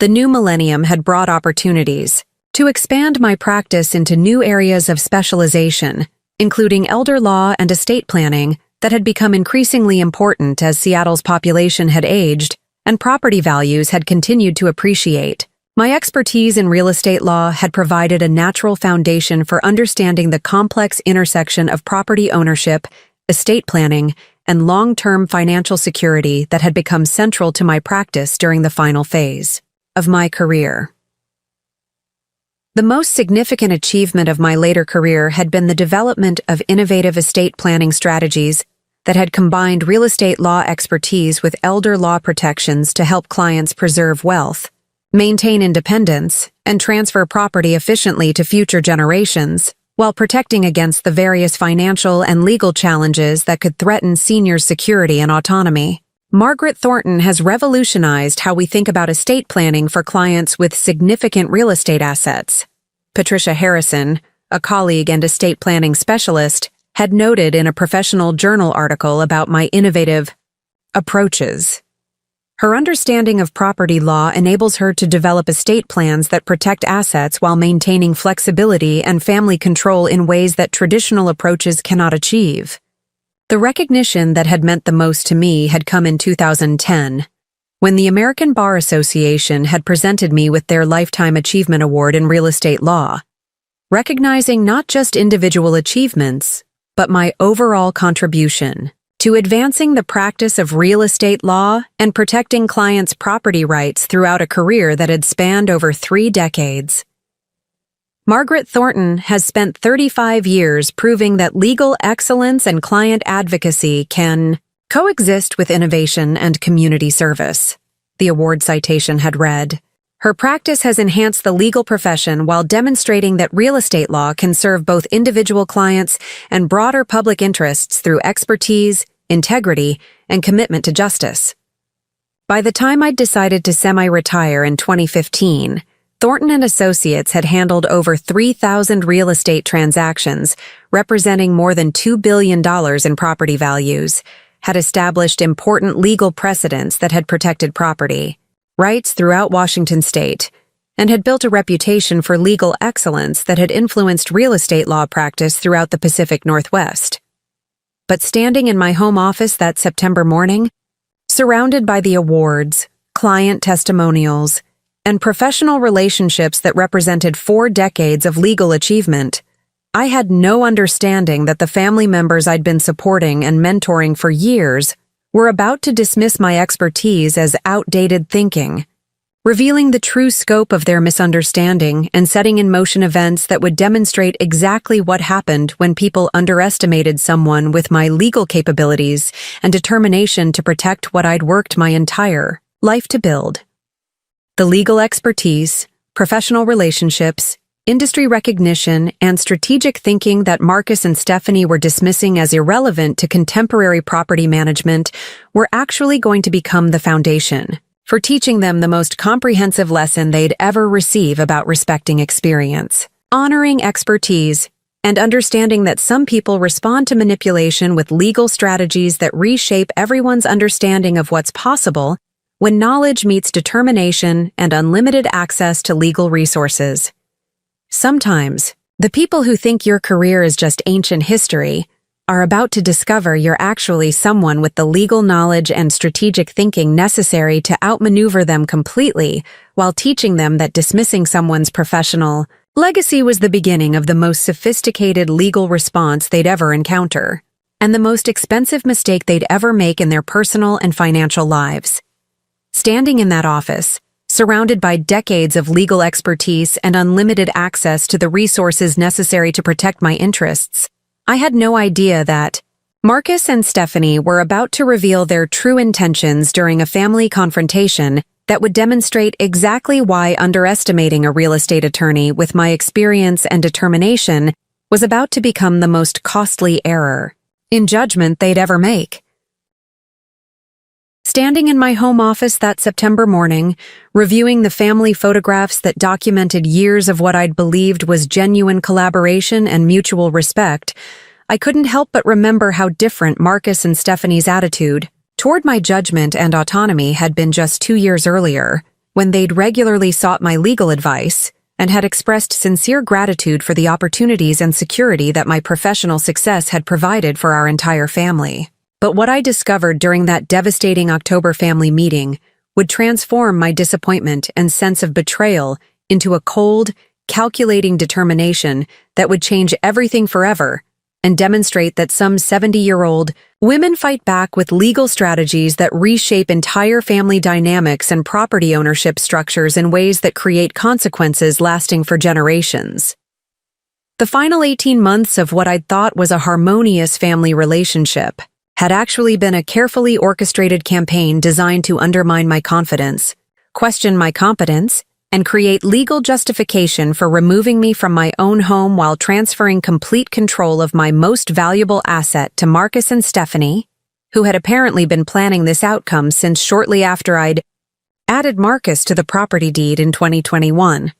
The new millennium had brought opportunities to expand my practice into new areas of specialization, including elder law and estate planning, that had become increasingly important as Seattle's population had aged and property values had continued to appreciate. My expertise in real estate law had provided a natural foundation for understanding the complex intersection of property ownership, estate planning, and long-term financial security that had become central to my practice during the final phase of my career. The most significant achievement of my later career had been the development of innovative estate planning strategies that had combined real estate law expertise with elder law protections to help clients preserve wealth, maintain independence, and transfer property efficiently to future generations, while protecting against the various financial and legal challenges that could threaten seniors' security and autonomy. Margaret Thornton has revolutionized how we think about estate planning for clients with significant real estate assets. Patricia Harrison, a colleague and estate planning specialist, had noted in a professional journal article about my innovative approaches. Her understanding of property law enables her to develop estate plans that protect assets while maintaining flexibility and family control in ways that traditional approaches cannot achieve. The recognition that had meant the most to me had come in 2010, when the American Bar Association had presented me with their Lifetime Achievement Award in real estate law, recognizing not just individual achievements, but my overall contribution to advancing the practice of real estate law and protecting clients' property rights throughout a career that had spanned over 3 decades. Margaret Thornton has spent 35 years proving that legal excellence and client advocacy can coexist with innovation and community service, the award citation had read. Her practice has enhanced the legal profession while demonstrating that real estate law can serve both individual clients and broader public interests through expertise, integrity, and commitment to justice. By the time I'd decided to semi-retire in 2015, Thornton & Associates had handled over 3,000 real estate transactions, representing more than $2 billion in property values, had established important legal precedents that had protected property rights throughout Washington state, and had built a reputation for legal excellence that had influenced real estate law practice throughout the Pacific Northwest. But standing in my home office that September morning, surrounded by the awards, client testimonials, and professional relationships that represented 4 decades of legal achievement, I had no understanding that the family members I'd been supporting and mentoring for years were about to dismiss my expertise as outdated thinking, revealing the true scope of their misunderstanding and setting in motion events that would demonstrate exactly what happened when people underestimated someone with my legal capabilities and determination to protect what I'd worked my entire life to build. The legal expertise, professional relationships, industry recognition, and strategic thinking that Marcus and Stephanie were dismissing as irrelevant to contemporary property management were actually going to become the foundation for teaching them the most comprehensive lesson they'd ever receive about respecting experience, honoring expertise, and understanding that some people respond to manipulation with legal strategies that reshape everyone's understanding of what's possible when knowledge meets determination and unlimited access to legal resources. Sometimes, the people who think your career is just ancient history are about to discover you're actually someone with the legal knowledge and strategic thinking necessary to outmaneuver them completely while teaching them that dismissing someone's professional legacy was the beginning of the most sophisticated legal response they'd ever encounter, and the most expensive mistake they'd ever make in their personal and financial lives. Standing in that office, surrounded by decades of legal expertise and unlimited access to the resources necessary to protect my interests, I had no idea that Marcus and Stephanie were about to reveal their true intentions during a family confrontation that would demonstrate exactly why underestimating a real estate attorney with my experience and determination was about to become the most costly error in judgment they'd ever make. Standing in my home office that September morning, reviewing the family photographs that documented years of what I'd believed was genuine collaboration and mutual respect, I couldn't help but remember how different Marcus and Stephanie's attitude toward my judgment and autonomy had been just 2 years earlier, when they'd regularly sought my legal advice and had expressed sincere gratitude for the opportunities and security that my professional success had provided for our entire family. But what I discovered during that devastating October family meeting would transform my disappointment and sense of betrayal into a cold, calculating determination that would change everything forever and demonstrate that some 70-year-old women fight back with legal strategies that reshape entire family dynamics and property ownership structures in ways that create consequences lasting for generations. The final 18 months of what I'd thought was a harmonious family relationship had actually been a carefully orchestrated campaign designed to undermine my confidence, question my competence, and create legal justification for removing me from my own home while transferring complete control of my most valuable asset to Marcus and Stephanie, who had apparently been planning this outcome since shortly after I'd added Marcus to the property deed in 2021.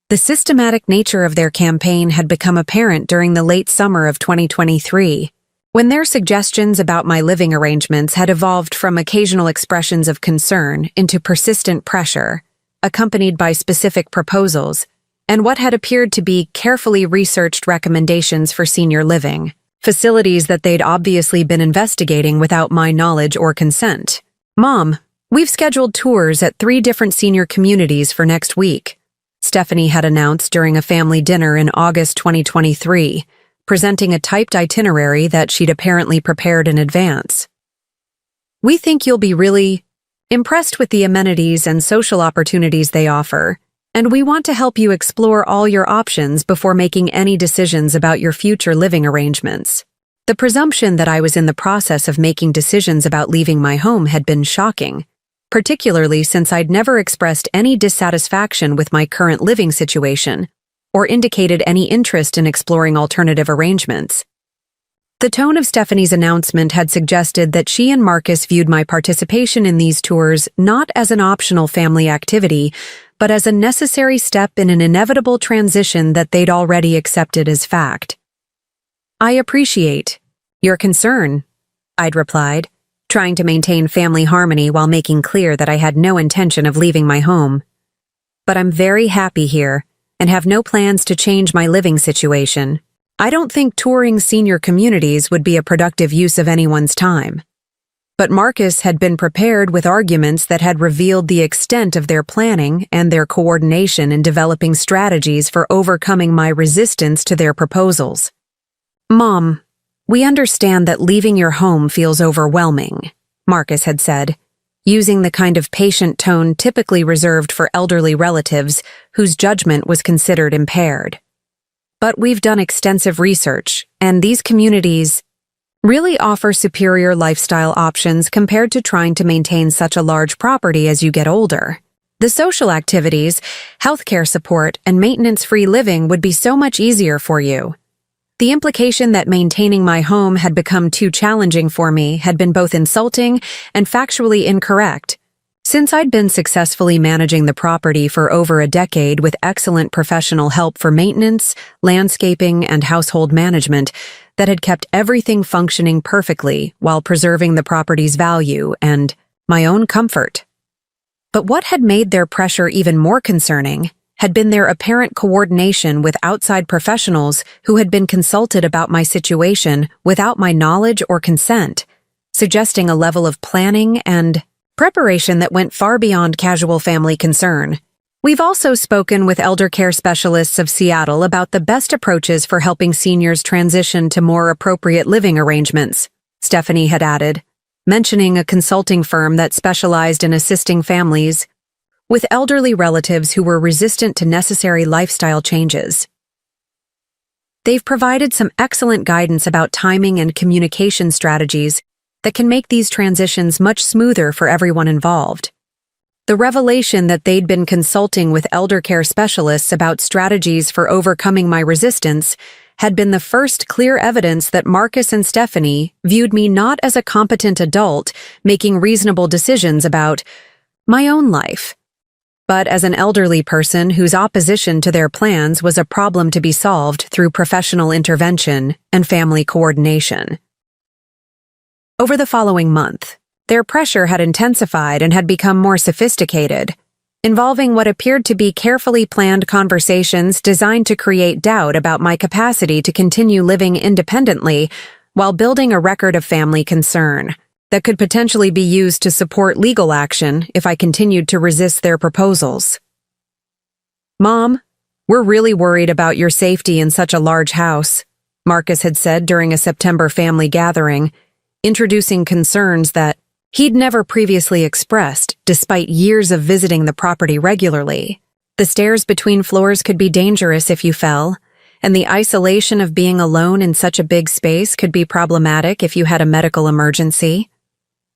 The systematic nature of their campaign had become apparent during the late summer of 2023, when their suggestions about my living arrangements had evolved from occasional expressions of concern into persistent pressure, accompanied by specific proposals, and what had appeared to be carefully researched recommendations for senior living, facilities that they'd obviously been investigating without my knowledge or consent. "Mom, we've scheduled tours at 3 different senior communities for next week," Stephanie had announced during a family dinner in August 2023, presenting a typed itinerary that she'd apparently prepared in advance. "We think you'll be really impressed with the amenities and social opportunities they offer, and we want to help you explore all your options before making any decisions about your future living arrangements." The presumption that I was in the process of making decisions about leaving my home had been shocking, particularly since I'd never expressed any dissatisfaction with my current living situation or indicated any interest in exploring alternative arrangements. The tone of Stephanie's announcement had suggested that she and Marcus viewed my participation in these tours not as an optional family activity, but as a necessary step in an inevitable transition that they'd already accepted as fact. "I appreciate your concern," I'd replied, trying to maintain family harmony while making clear that I had no intention of leaving my home. "But I'm very happy here and have no plans to change my living situation. I don't think touring senior communities would be a productive use of anyone's time." But Marcus had been prepared with arguments that had revealed the extent of their planning and their coordination in developing strategies for overcoming my resistance to their proposals. "Mom, we understand that leaving your home feels overwhelming," Marcus had said, using the kind of patient tone typically reserved for elderly relatives whose judgment was considered impaired. "But we've done extensive research, and these communities really offer superior lifestyle options compared to trying to maintain such a large property as you get older. The social activities, healthcare support, and maintenance-free living would be so much easier for you." The implication that maintaining my home had become too challenging for me had been both insulting and factually incorrect. Since I'd been successfully managing the property for over a decade with excellent professional help for maintenance, landscaping, and household management that had kept everything functioning perfectly while preserving the property's value and my own comfort. But what had made their pressure even more concerning had been their apparent coordination with outside professionals who had been consulted about my situation without my knowledge or consent, suggesting a level of planning and preparation that went far beyond casual family concern. "We've also spoken with elder care specialists of Seattle about the best approaches for helping seniors transition to more appropriate living arrangements," Stephanie had added, mentioning a consulting firm that specialized in assisting families with elderly relatives who were resistant to necessary lifestyle changes. "They've provided some excellent guidance about timing and communication strategies that can make these transitions much smoother for everyone involved." The revelation that they'd been consulting with elder care specialists about strategies for overcoming my resistance had been the first clear evidence that Marcus and Stephanie viewed me not as a competent adult making reasonable decisions about my own life, but as an elderly person whose opposition to their plans was a problem to be solved through professional intervention and family coordination. Over the following month, their pressure had intensified and had become more sophisticated, involving what appeared to be carefully planned conversations designed to create doubt about my capacity to continue living independently while building a record of family concern that could potentially be used to support legal action if I continued to resist their proposals. "Mom, we're really worried about your safety in such a large house," Marcus had said during a September family gathering, introducing concerns that he'd never previously expressed despite years of visiting the property regularly. The stairs between floors could be dangerous if you fell, and the isolation of being alone in such a big space could be problematic if you had a medical emergency.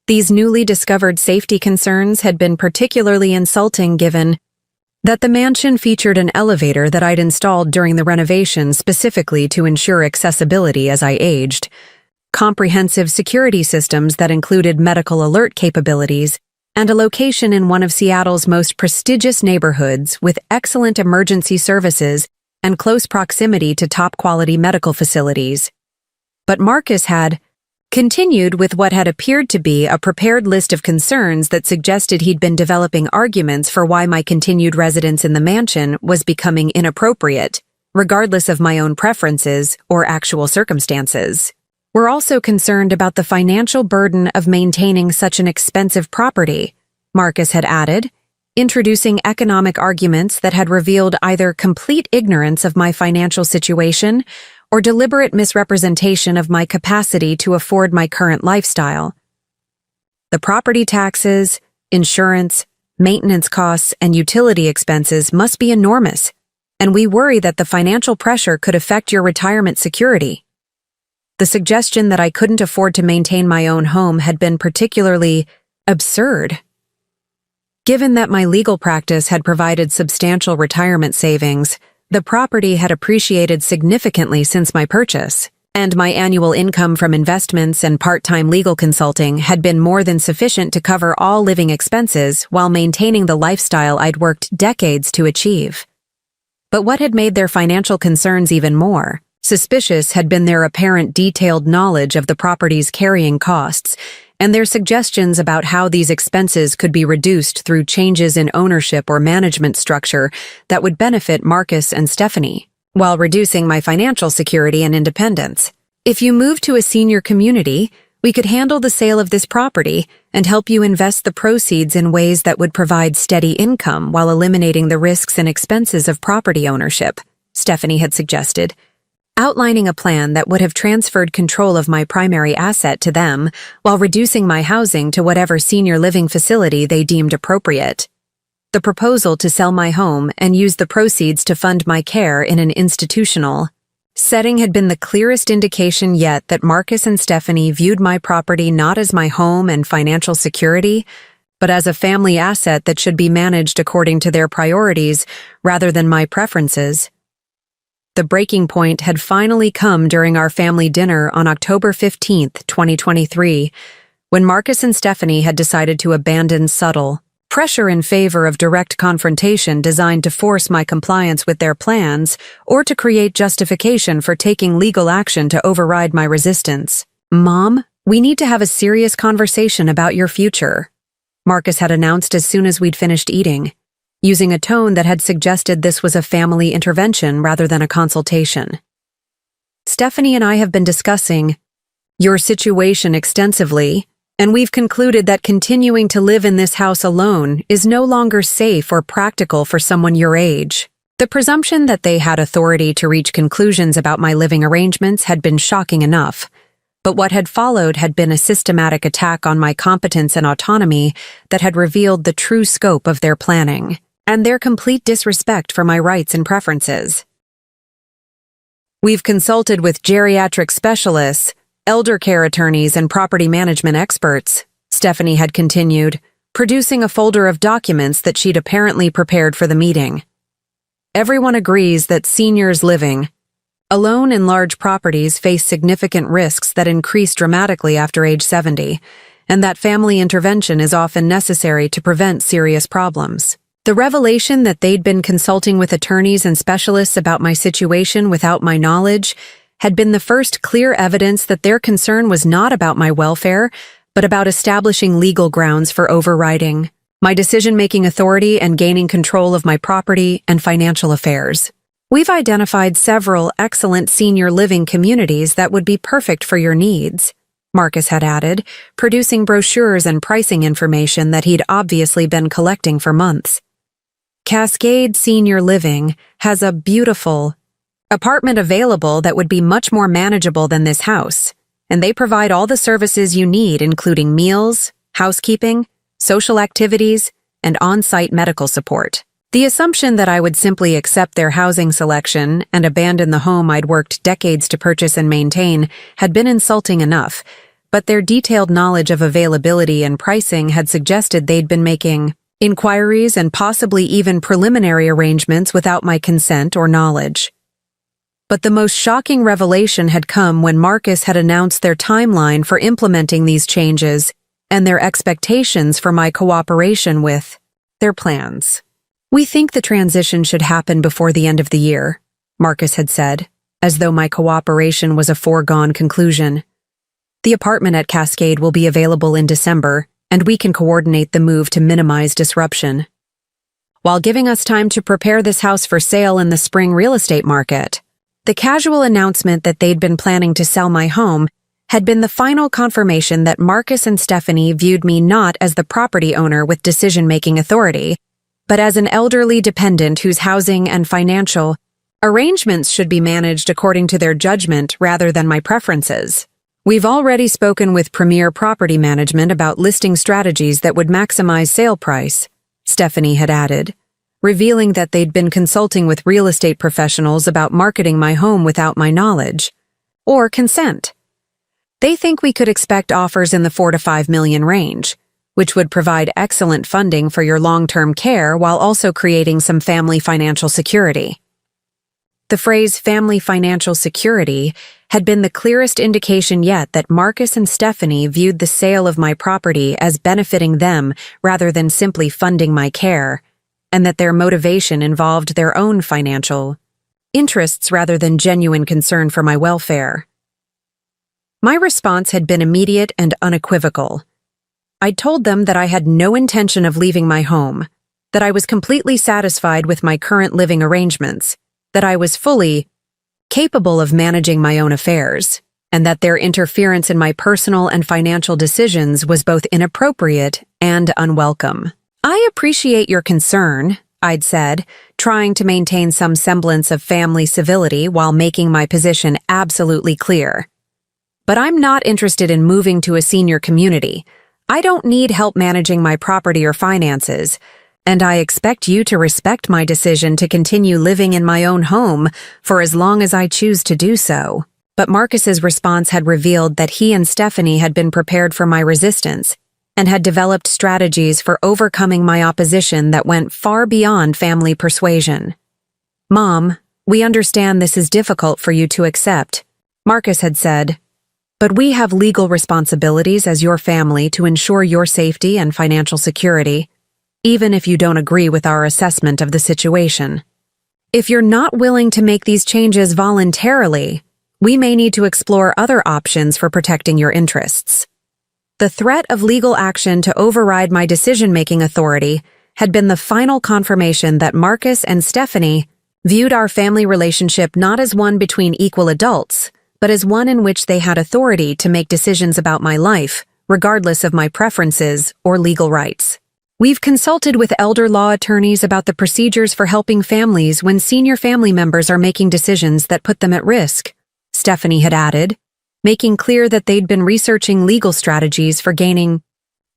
These newly discovered safety concerns had been particularly insulting given that the mansion featured an elevator that I'd installed during the renovation specifically to ensure accessibility as I aged, comprehensive security systems that included medical alert capabilities, and a location in one of Seattle's most prestigious neighborhoods with excellent emergency services and close proximity to top-quality medical facilities. But Marcus had continued with what had appeared to be a prepared list of concerns that suggested he'd been developing arguments for why my continued residence in the mansion was becoming inappropriate, regardless of my own preferences or actual circumstances. "We're also concerned about the financial burden of maintaining such an expensive property," Marcus had added, introducing economic arguments that had revealed either complete ignorance of my financial situation or deliberate misrepresentation of my capacity to afford my current lifestyle. "The property taxes, insurance, maintenance costs, and utility expenses must be enormous, and we worry that the financial pressure could affect your retirement security." The suggestion that I couldn't afford to maintain my own home had been particularly absurd. Given that my legal practice had provided substantial retirement savings, the property had appreciated significantly since my purchase, and my annual income from investments and part-time legal consulting had been more than sufficient to cover all living expenses while maintaining the lifestyle I'd worked decades to achieve. But what had made their financial concerns even more suspicious had been their apparent detailed knowledge of the property's carrying costs and their suggestions about how these expenses could be reduced through changes in ownership or management structure that would benefit Marcus and Stephanie, while reducing my financial security and independence. "If you move to a senior community, we could handle the sale of this property and help you invest the proceeds in ways that would provide steady income while eliminating the risks and expenses of property ownership," Stephanie had suggested, outlining a plan that would have transferred control of my primary asset to them while reducing my housing to whatever senior living facility they deemed appropriate. The proposal to sell my home and use the proceeds to fund my care in an institutional setting had been the clearest indication yet that Marcus and Stephanie viewed my property not as my home and financial security, but as a family asset that should be managed according to their priorities rather than my preferences. The breaking point had finally come during our family dinner on October 15th, 2023, when Marcus and Stephanie had decided to abandon subtle pressure in favor of direct confrontation designed to force my compliance with their plans or to create justification for taking legal action to override my resistance. "Mom, we need to have a serious conversation about your future," Marcus had announced as soon as we'd finished eating, using a tone that had suggested this was a family intervention rather than a consultation. "Stephanie and I have been discussing your situation extensively, and we've concluded that continuing to live in this house alone is no longer safe or practical for someone your age." The presumption that they had authority to reach conclusions about my living arrangements had been shocking enough, but what had followed had been a systematic attack on my competence and autonomy that had revealed the true scope of their planning and their complete disrespect for my rights and preferences. "We've consulted with geriatric specialists, elder care attorneys, and property management experts," Stephanie had continued, producing a folder of documents that she'd apparently prepared for the meeting. "Everyone agrees that seniors living alone in large properties face significant risks that increase dramatically after age 70, and that family intervention is often necessary to prevent serious problems. The revelation that they'd been consulting with attorneys and specialists about my situation without my knowledge had been the first clear evidence that their concern was not about my welfare, but about establishing legal grounds for overriding my decision-making authority and gaining control of my property and financial affairs. We've identified several excellent senior living communities that would be perfect for your needs, Marcus had added, producing brochures and pricing information that he'd obviously been collecting for months. Cascade Senior Living has a beautiful apartment available that would be much more manageable than this house, and they provide all the services you need, including meals, housekeeping, social activities, and on-site medical support. The assumption that I would simply accept their housing selection and abandon the home I'd worked decades to purchase and maintain had been insulting enough, but their detailed knowledge of availability and pricing had suggested they'd been making inquiries and possibly even preliminary arrangements without my consent or knowledge. But the most shocking revelation had come when Marcus had announced their timeline for implementing these changes and their expectations for my cooperation with their plans. "We think the transition should happen before the end of the year," Marcus had said, as though my cooperation was a foregone conclusion. "The apartment at Cascade will be available in December, and we can coordinate the move to minimize disruption, while giving us time to prepare this house for sale in the spring real estate market." The casual announcement that they'd been planning to sell my home had been the final confirmation that Marcus and Stephanie viewed me not as the property owner with decision-making authority, but as an elderly dependent whose housing and financial arrangements should be managed according to their judgment rather than my preferences. "We've already spoken with Premier Property Management about listing strategies that would maximize sale price," Stephanie had added, revealing that they'd been consulting with real estate professionals about marketing my home without my knowledge or consent. "They think we could expect offers in the 4 to 5 million range, which would provide excellent funding for your long-term care while also creating some family financial security." The phrase family financial security had been the clearest indication yet that Marcus and Stephanie viewed the sale of my property as benefiting them rather than simply funding my care, and that their motivation involved their own financial interests rather than genuine concern for my welfare. My response had been immediate and unequivocal. I'd told them that I had no intention of leaving my home, that I was completely satisfied with my current living arrangements, that I was fully capable of managing my own affairs, and that their interference in my personal and financial decisions was both inappropriate and unwelcome. "I appreciate your concern," I'd said, trying to maintain some semblance of family civility while making my position absolutely clear. "But I'm not interested in moving to a senior community. I don't need help managing my property or finances, and I expect you to respect my decision to continue living in my own home for as long as I choose to do so." But Marcus's response had revealed that he and Stephanie had been prepared for my resistance and had developed strategies for overcoming my opposition that went far beyond family persuasion. "Mom, we understand this is difficult for you to accept," Marcus had said, "but we have legal responsibilities as your family to ensure your safety and financial security, even if you don't agree with our assessment of the situation. If you're not willing to make these changes voluntarily, we may need to explore other options for protecting your interests." The threat of legal action to override my decision-making authority had been the final confirmation that Marcus and Stephanie viewed our family relationship not as one between equal adults, but as one in which they had authority to make decisions about my life, regardless of my preferences or legal rights. "We've consulted with elder law attorneys about the procedures for helping families when senior family members are making decisions that put them at risk," Stephanie had added, making clear that they'd been researching legal strategies for gaining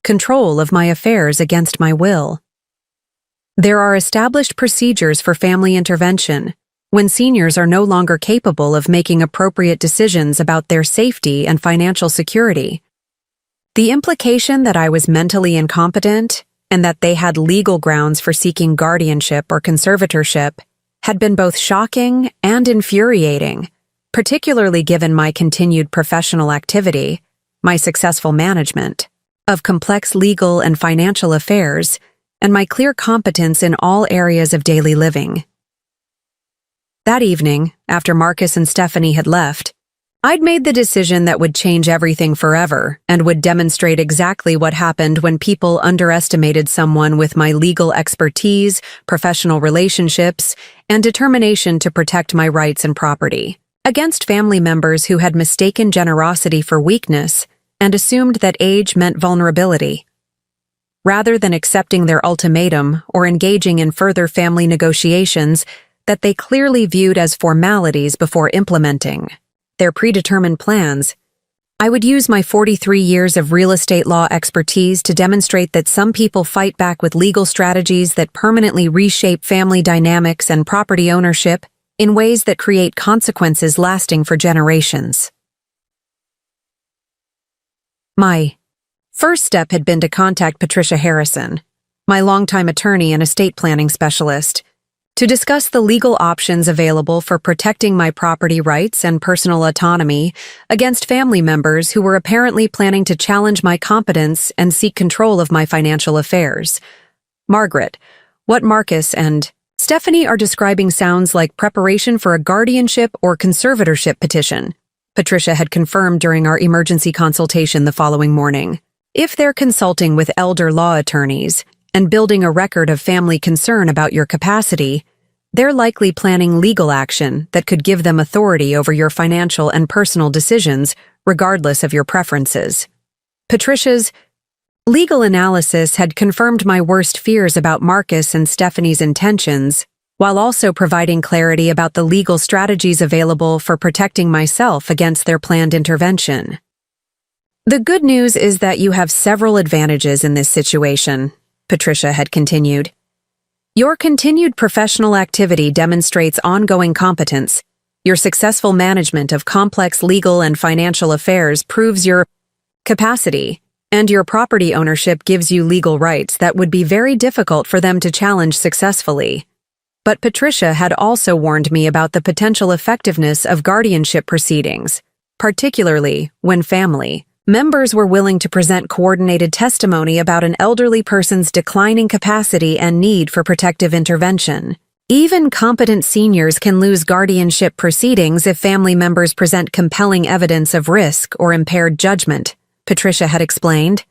control of my affairs against my will. "There are established procedures for family intervention when seniors are no longer capable of making appropriate decisions about their safety and financial security." The implication that I was mentally incompetent and that they had legal grounds for seeking guardianship or conservatorship had been both shocking and infuriating, particularly given my continued professional activity, my successful management of complex legal and financial affairs, and my clear competence in all areas of daily living. That evening, after Marcus and Stephanie had left, I'd made the decision that would change everything forever and would demonstrate exactly what happened when people underestimated someone with my legal expertise, professional relationships, and determination to protect my rights and property, against family members who had mistaken generosity for weakness and assumed that age meant vulnerability. Rather than accepting their ultimatum or engaging in further family negotiations that they clearly viewed as formalities before implementing their predetermined plans, I would use my 43 years of real estate law expertise to demonstrate that some people fight back with legal strategies that permanently reshape family dynamics and property ownership in ways that create consequences lasting for generations. My first step had been to contact Patricia Harrison, my longtime attorney and estate planning specialist, to discuss the legal options available for protecting my property rights and personal autonomy against family members who were apparently planning to challenge my competence and seek control of my financial affairs. Margaret, what Marcus and Stephanie are describing sounds like preparation for a guardianship or conservatorship petition, Patricia had confirmed during our emergency consultation the following morning. If they're consulting with elder law attorneys and building a record of family concern about your capacity, they're likely planning legal action that could give them authority over your financial and personal decisions, regardless of your preferences. Patricia's legal analysis had confirmed my worst fears about Marcus and Stephanie's intentions, while also providing clarity about the legal strategies available for protecting myself against their planned intervention. The good news is that you have several advantages in this situation, Patricia had continued. Your continued professional activity demonstrates ongoing competence. Your successful management of complex legal and financial affairs proves your capacity, and your property ownership gives you legal rights that would be very difficult for them to challenge successfully. But Patricia had also warned me about the potential effectiveness of guardianship proceedings, particularly when family members were willing to present coordinated testimony about an elderly person's declining capacity and need for protective intervention. Even competent seniors can lose guardianship proceedings if family members present compelling evidence of risk or impaired judgment, Patricia had explained.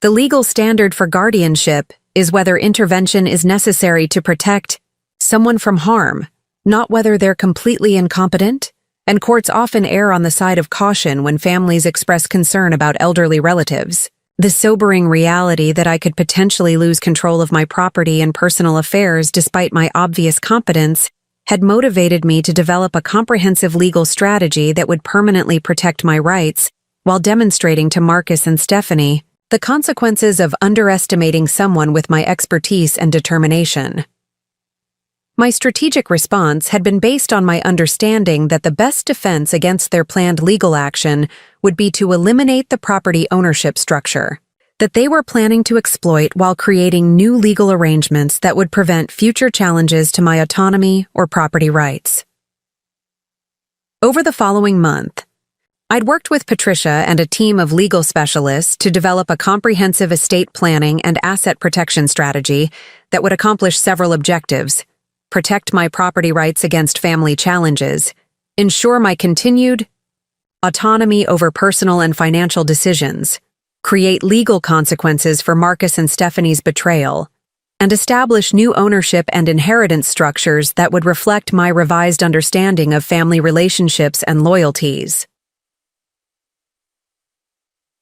The legal standard for guardianship is whether intervention is necessary to protect someone from harm, not whether they're completely incompetent. And courts often err on the side of caution when families express concern about elderly relatives. The sobering reality that I could potentially lose control of my property and personal affairs despite my obvious competence had motivated me to develop a comprehensive legal strategy that would permanently protect my rights while demonstrating to Marcus and Stephanie the consequences of underestimating someone with my expertise and determination. My strategic response had been based on my understanding that the best defense against their planned legal action would be to eliminate the property ownership structure that they were planning to exploit while creating new legal arrangements that would prevent future challenges to my autonomy or property rights. Over the following month, I'd worked with Patricia and a team of legal specialists to develop a comprehensive estate planning and asset protection strategy that would accomplish several objectives: protect my property rights against family challenges, ensure my continued autonomy over personal and financial decisions, create legal consequences for Marcus and Stephanie's betrayal, and establish new ownership and inheritance structures that would reflect my revised understanding of family relationships and loyalties.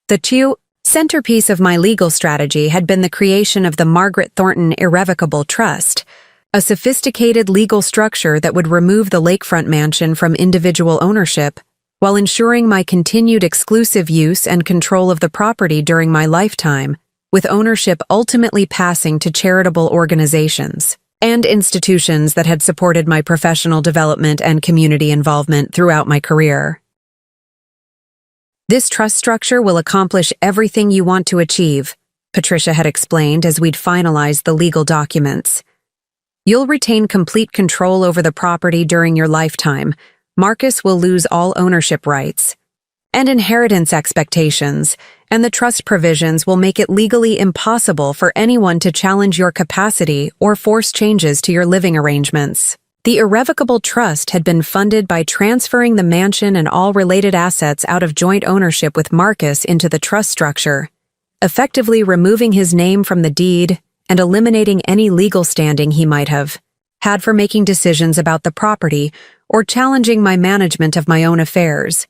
The true centerpiece of my legal strategy had been the creation of the Margaret Thornton Irrevocable Trust, a sophisticated legal structure that would remove the lakefront mansion from individual ownership while ensuring my continued exclusive use and control of the property during my lifetime, with ownership ultimately passing to charitable organizations and institutions that had supported my professional development and community involvement throughout my career. This trust structure will accomplish everything you want to achieve, Patricia had explained as we'd finalized the legal documents. You'll retain complete control over the property during your lifetime. Marcus will lose all ownership rights. and inheritance expectations, and the trust provisions will make it legally impossible for anyone to challenge your capacity or force changes to your living arrangements. The irrevocable trust had been funded by transferring the mansion and all related assets out of joint ownership with Marcus into the trust structure, effectively removing his name from the deed and eliminating any legal standing he might have had for making decisions about the property or challenging my management of my own affairs.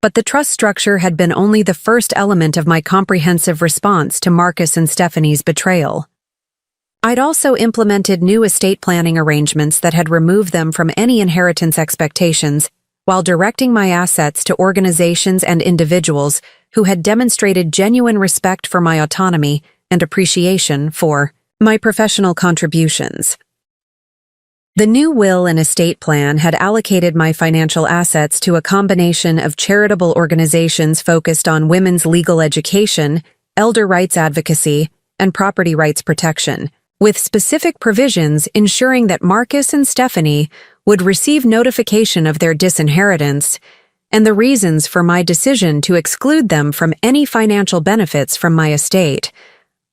But the trust structure had been only the first element of my comprehensive response to Marcus and Stephanie's betrayal. I'd also implemented new estate planning arrangements that had removed them from any inheritance expectations while directing my assets to organizations and individuals who had demonstrated genuine respect for my autonomy and appreciation for my professional contributions. The new will and estate plan had allocated my financial assets to a combination of charitable organizations focused on women's legal education, elder rights advocacy, and property rights protection, with specific provisions ensuring that Marcus and Stephanie would receive notification of their disinheritance and the reasons for my decision to exclude them from any financial benefits from my estate.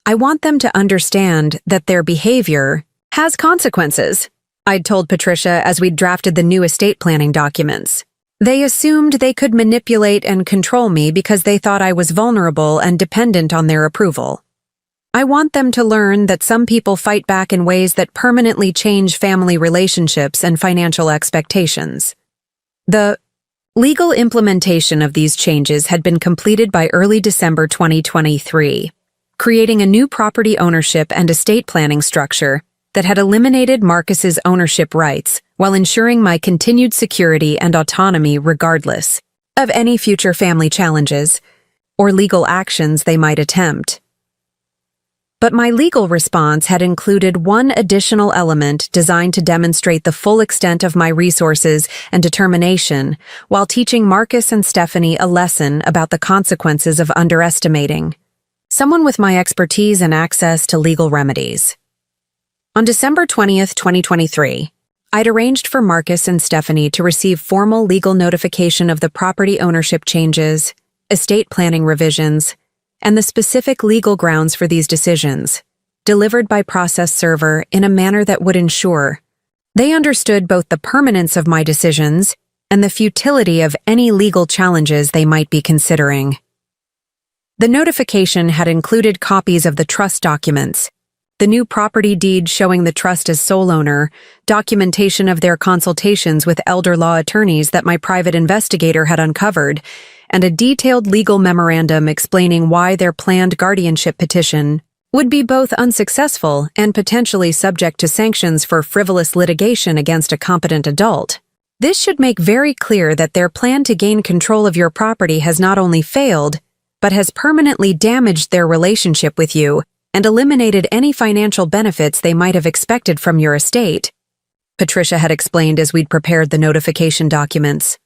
I want them to understand that their behavior has consequences, I'd told Patricia as we'd drafted the new estate planning documents. They assumed they could manipulate and control me because they thought I was vulnerable and dependent on their approval. I want them to learn that some people fight back in ways that permanently change family relationships and financial expectations. The legal implementation of these changes had been completed by early December 2023, creating a new property ownership and estate planning structure that had eliminated Marcus's ownership rights while ensuring my continued security and autonomy regardless of any future family challenges or legal actions they might attempt. But my legal response had included one additional element designed to demonstrate the full extent of my resources and determination while teaching Marcus and Stephanie a lesson about the consequences of underestimating someone with my expertise and access to legal remedies. On December 20th, 2023, I'd arranged for Marcus and Stephanie to receive formal legal notification of the property ownership changes, estate planning revisions, and the specific legal grounds for these decisions, delivered by process server in a manner that would ensure they understood both the permanence of my decisions and the futility of any legal challenges they might be considering. The notification had included copies of the trust documents, the new property deed showing the trust as sole owner, documentation of their consultations with elder law attorneys that my private investigator had uncovered, and a detailed legal memorandum explaining why their planned guardianship petition would be both unsuccessful and potentially subject to sanctions for frivolous litigation against a competent adult. This should make very clear that their plan to gain control of your property has not only failed, but has permanently damaged their relationship with you and eliminated any financial benefits they might have expected from your estate, Patricia had explained as we'd prepared the notification documents.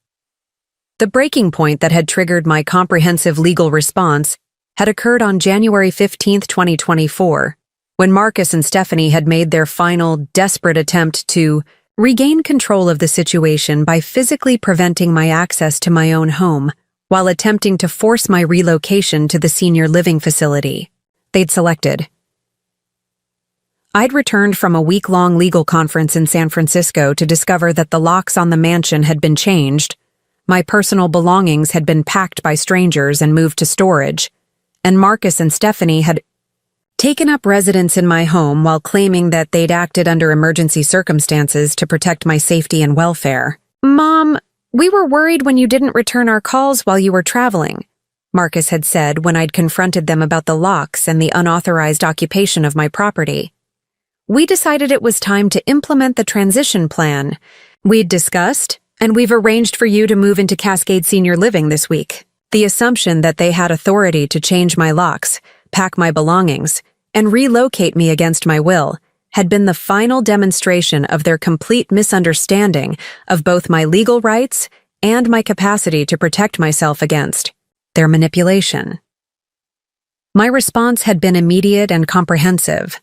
The breaking point that had triggered my comprehensive legal response had occurred on January 15, 2024, when Marcus and Stephanie had made their final, desperate attempt to regain control of the situation by physically preventing my access to my own home while attempting to force my relocation to the senior living facility they'd selected. I'd returned from a week-long legal conference in San Francisco to discover that the locks on the mansion had been changed, my personal belongings had been packed by strangers and moved to storage, and Marcus and Stephanie had taken up residence in my home while claiming that they'd acted under emergency circumstances to protect my safety and welfare. "Mom, we were worried when you didn't return our calls while you were traveling," Marcus had said when I'd confronted them about the locks and the unauthorized occupation of my property. "We decided it was time to implement the transition plan we'd discussed, and we've arranged for you to move into Cascade Senior Living this week." The assumption that they had authority to change my locks, pack my belongings, and relocate me against my will had been the final demonstration of their complete misunderstanding of both my legal rights and my capacity to protect myself against their manipulation. My response had been immediate and comprehensive.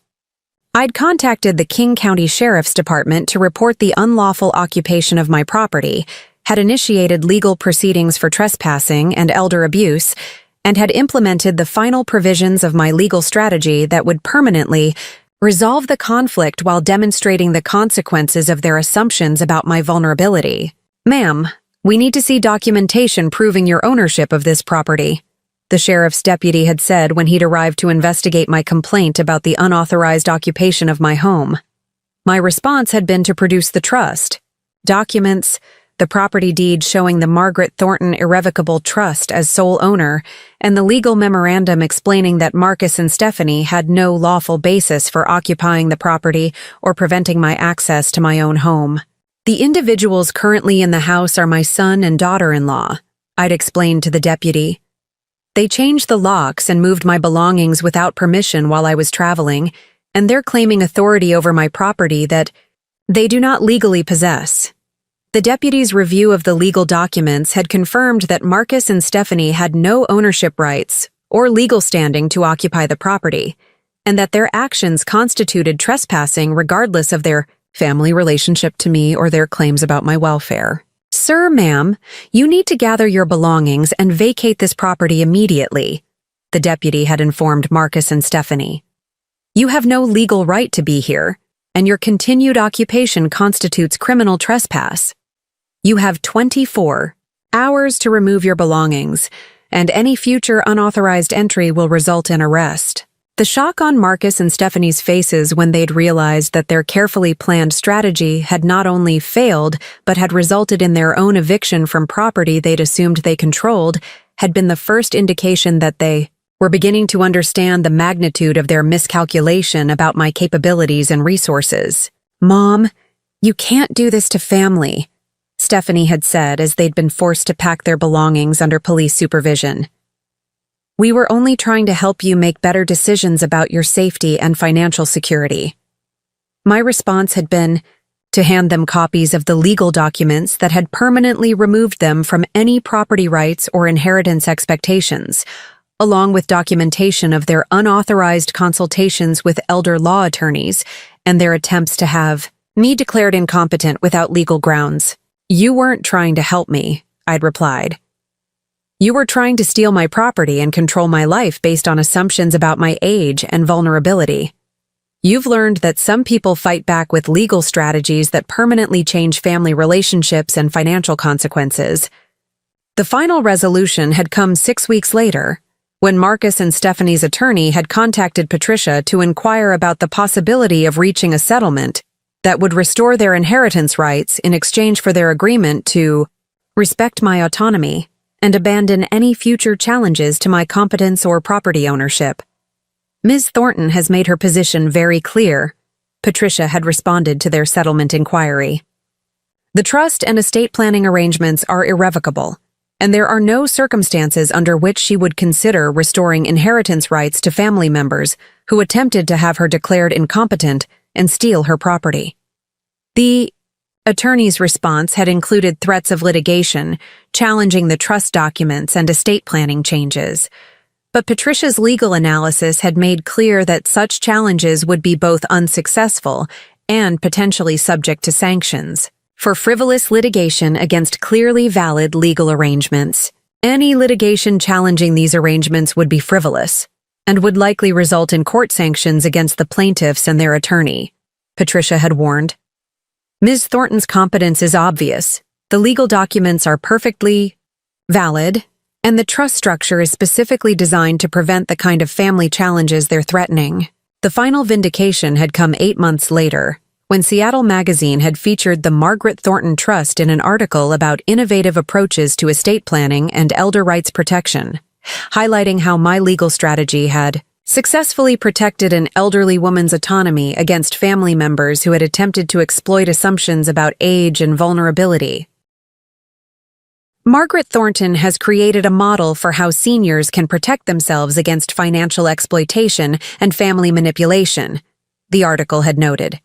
I'd contacted the King County Sheriff's Department to report the unlawful occupation of my property, had initiated legal proceedings for trespassing and elder abuse, and had implemented the final provisions of my legal strategy that would permanently resolve the conflict while demonstrating the consequences of their assumptions about my vulnerability. "Ma'am, we need to see documentation proving your ownership of this property," the sheriff's deputy had said when he'd arrived to investigate my complaint about the unauthorized occupation of my home. My response had been to produce the trust, documents, the property deed showing the Margaret Thornton Irrevocable Trust as sole owner, and the legal memorandum explaining that Marcus and Stephanie had no lawful basis for occupying the property or preventing my access to my own home. "The individuals currently in the house are my son and daughter-in-law," I'd explained to the deputy. "They changed the locks and moved my belongings without permission while I was traveling, and they're claiming authority over my property that they do not legally possess." The deputy's review of the legal documents had confirmed that Marcus and Stephanie had no ownership rights or legal standing to occupy the property, and that their actions constituted trespassing regardless of their family relationship to me or their claims about my welfare. "Sir, ma'am, you need to gather your belongings and vacate this property immediately," the deputy had informed Marcus and Stephanie. "You have no legal right to be here, and your continued occupation constitutes criminal trespass. You have 24 hours to remove your belongings, and any future unauthorized entry will result in arrest." The shock on Marcus and Stephanie's faces when they'd realized that their carefully planned strategy had not only failed but had resulted in their own eviction from property they'd assumed they controlled had been the first indication that they were beginning to understand the magnitude of their miscalculation about my capabilities and resources. "Mom, you can't do this to family," Stephanie had said as they'd been forced to pack their belongings under police supervision. "We were only trying to help you make better decisions about your safety and financial security." My response had been to hand them copies of the legal documents that had permanently removed them from any property rights or inheritance expectations, along with documentation of their unauthorized consultations with elder law attorneys and their attempts to have me declared incompetent without legal grounds. "You weren't trying to help me," I'd replied. "You were trying to steal my property and control my life based on assumptions about my age and vulnerability. You've learned that some people fight back with legal strategies that permanently change family relationships and financial consequences." The final resolution had come 6 weeks later, when Marcus and Stephanie's attorney had contacted Patricia to inquire about the possibility of reaching a settlement that would restore their inheritance rights in exchange for their agreement to respect my autonomy and abandon any future challenges to my competence or property ownership. "Ms. Thornton has made her position very clear," Patricia had responded to their settlement inquiry. "The trust and estate planning arrangements are irrevocable, and there are no circumstances under which she would consider restoring inheritance rights to family members who attempted to have her declared incompetent and steal her property." The attorney's response had included threats of litigation, challenging the trust documents and estate planning changes. But Patricia's legal analysis had made clear that such challenges would be both unsuccessful and potentially subject to sanctions. For frivolous litigation against clearly valid legal arrangements, any litigation challenging these arrangements would be frivolous and would likely result in court sanctions against the plaintiffs and their attorney, Patricia had warned. "Ms. Thornton's competence is obvious. The legal documents are perfectly valid, and the trust structure is specifically designed to prevent the kind of family challenges they're threatening." The final vindication had come 8 months later, when Seattle Magazine had featured the Margaret Thornton Trust in an article about innovative approaches to estate planning and elder rights protection, highlighting how my legal strategy had successfully protected an elderly woman's autonomy against family members who had attempted to exploit assumptions about age and vulnerability. Margaret Thornton has created a model for how seniors can protect themselves against financial exploitation and family manipulation, the article had noted.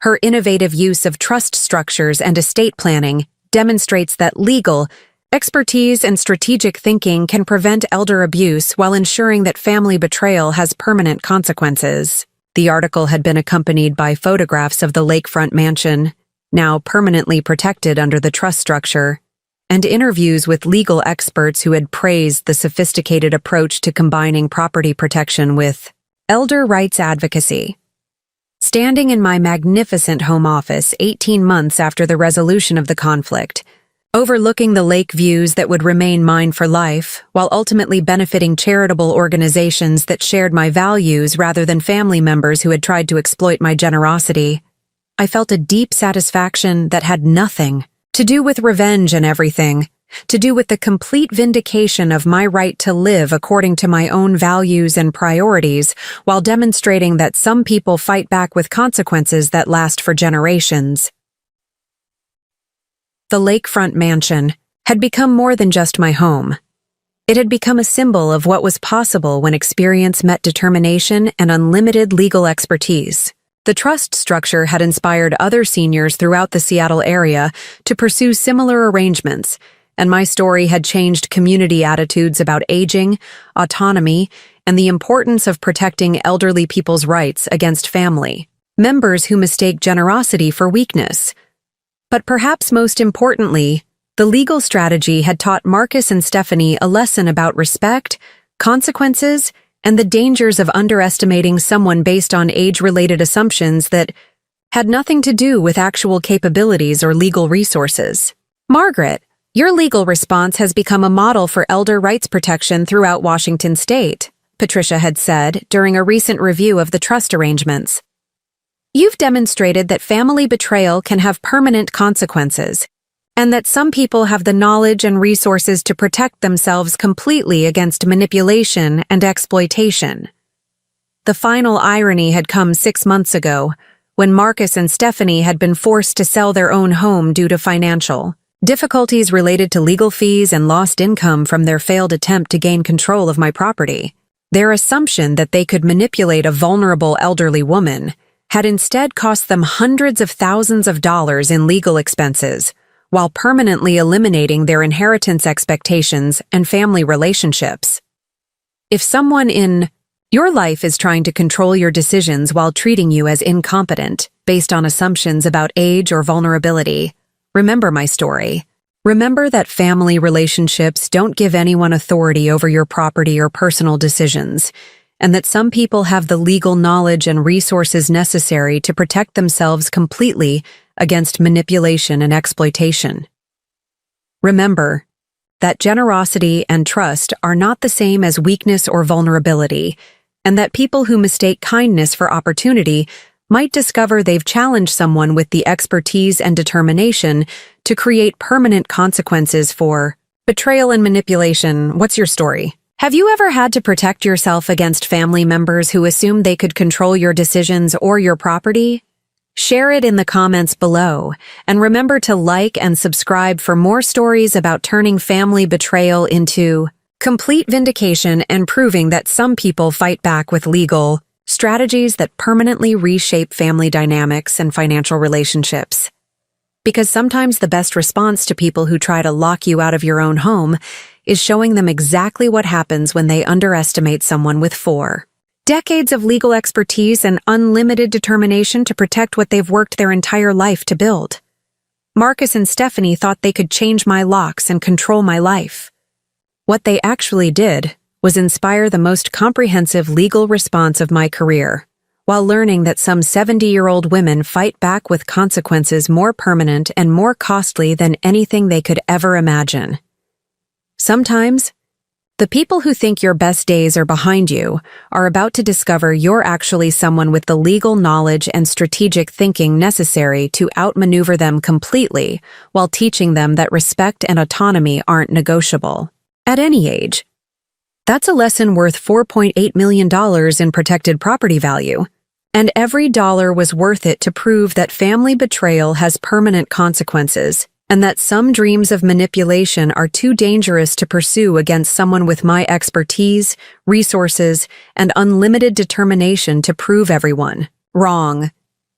Her innovative use of trust structures and estate planning demonstrates that legal expertise and strategic thinking can prevent elder abuse while ensuring that family betrayal has permanent consequences. The article had been accompanied by photographs of the lakefront mansion, now permanently protected under the trust structure, and interviews with legal experts who had praised the sophisticated approach to combining property protection with elder rights advocacy. Standing in my magnificent home office 18 months after the resolution of the conflict, overlooking the lake views that would remain mine for life, while ultimately benefiting charitable organizations that shared my values rather than family members who had tried to exploit my generosity, I felt a deep satisfaction that had nothing to do with revenge and everything, to do with the complete vindication of my right to live according to my own values and priorities, while demonstrating that some people fight back with consequences that last for generations. The lakefront mansion had become more than just my home. It had become a symbol of what was possible when experience met determination and unlimited legal expertise. The trust structure had inspired other seniors throughout the Seattle area to pursue similar arrangements, and my story had changed community attitudes about aging, autonomy, and the importance of protecting elderly people's rights against family members who mistake generosity for weakness. But perhaps most importantly, the legal strategy had taught Marcus and Stephanie a lesson about respect, consequences, and the dangers of underestimating someone based on age-related assumptions that had nothing to do with actual capabilities or legal resources. Margaret, your legal response has become a model for elder rights protection throughout Washington state, Patricia had said during a recent review of the trust arrangements. You've demonstrated that family betrayal can have permanent consequences, and that some people have the knowledge and resources to protect themselves completely against manipulation and exploitation. The final irony had come 6 months ago, when Marcus and Stephanie had been forced to sell their own home due to financial difficulties related to legal fees and lost income from their failed attempt to gain control of my property. Their assumption that they could manipulate a vulnerable elderly woman had instead cost them hundreds of thousands of dollars in legal expenses, while permanently eliminating their inheritance expectations and family relationships. If someone in your life is trying to control your decisions while treating you as incompetent based on assumptions about age or vulnerability, remember my story. Remember that family relationships don't give anyone authority over your property or personal decisions, and that some people have the legal knowledge and resources necessary to protect themselves completely against manipulation and exploitation. Remember that generosity and trust are not the same as weakness or vulnerability, and that people who mistake kindness for opportunity might discover they've challenged someone with the expertise and determination to create permanent consequences for betrayal and manipulation. What's your story? Have you ever had to protect yourself against family members who assumed they could control your decisions or your property? Share it in the comments below, and remember to like and subscribe for more stories about turning family betrayal into complete vindication and proving that some people fight back with legal strategies that permanently reshape family dynamics and financial relationships. Because sometimes the best response to people who try to lock you out of your own home is showing them exactly what happens when they underestimate someone with 4 decades of legal expertise and unlimited determination to protect what they've worked their entire life to build. Marcus and Stephanie thought they could change my locks and control my life. What they actually did was inspire the most comprehensive legal response of my career, while learning that some 70-year-old women fight back with consequences more permanent and more costly than anything they could ever imagine. Sometimes, the people who think your best days are behind you are about to discover you're actually someone with the legal knowledge and strategic thinking necessary to outmaneuver them completely while teaching them that respect and autonomy aren't negotiable. At any age. That's a lesson worth $4.8 million in protected property value. And every dollar was worth it to prove that family betrayal has permanent consequences, and that some dreams of manipulation are too dangerous to pursue against someone with my expertise, resources, and unlimited determination to prove everyone wrong.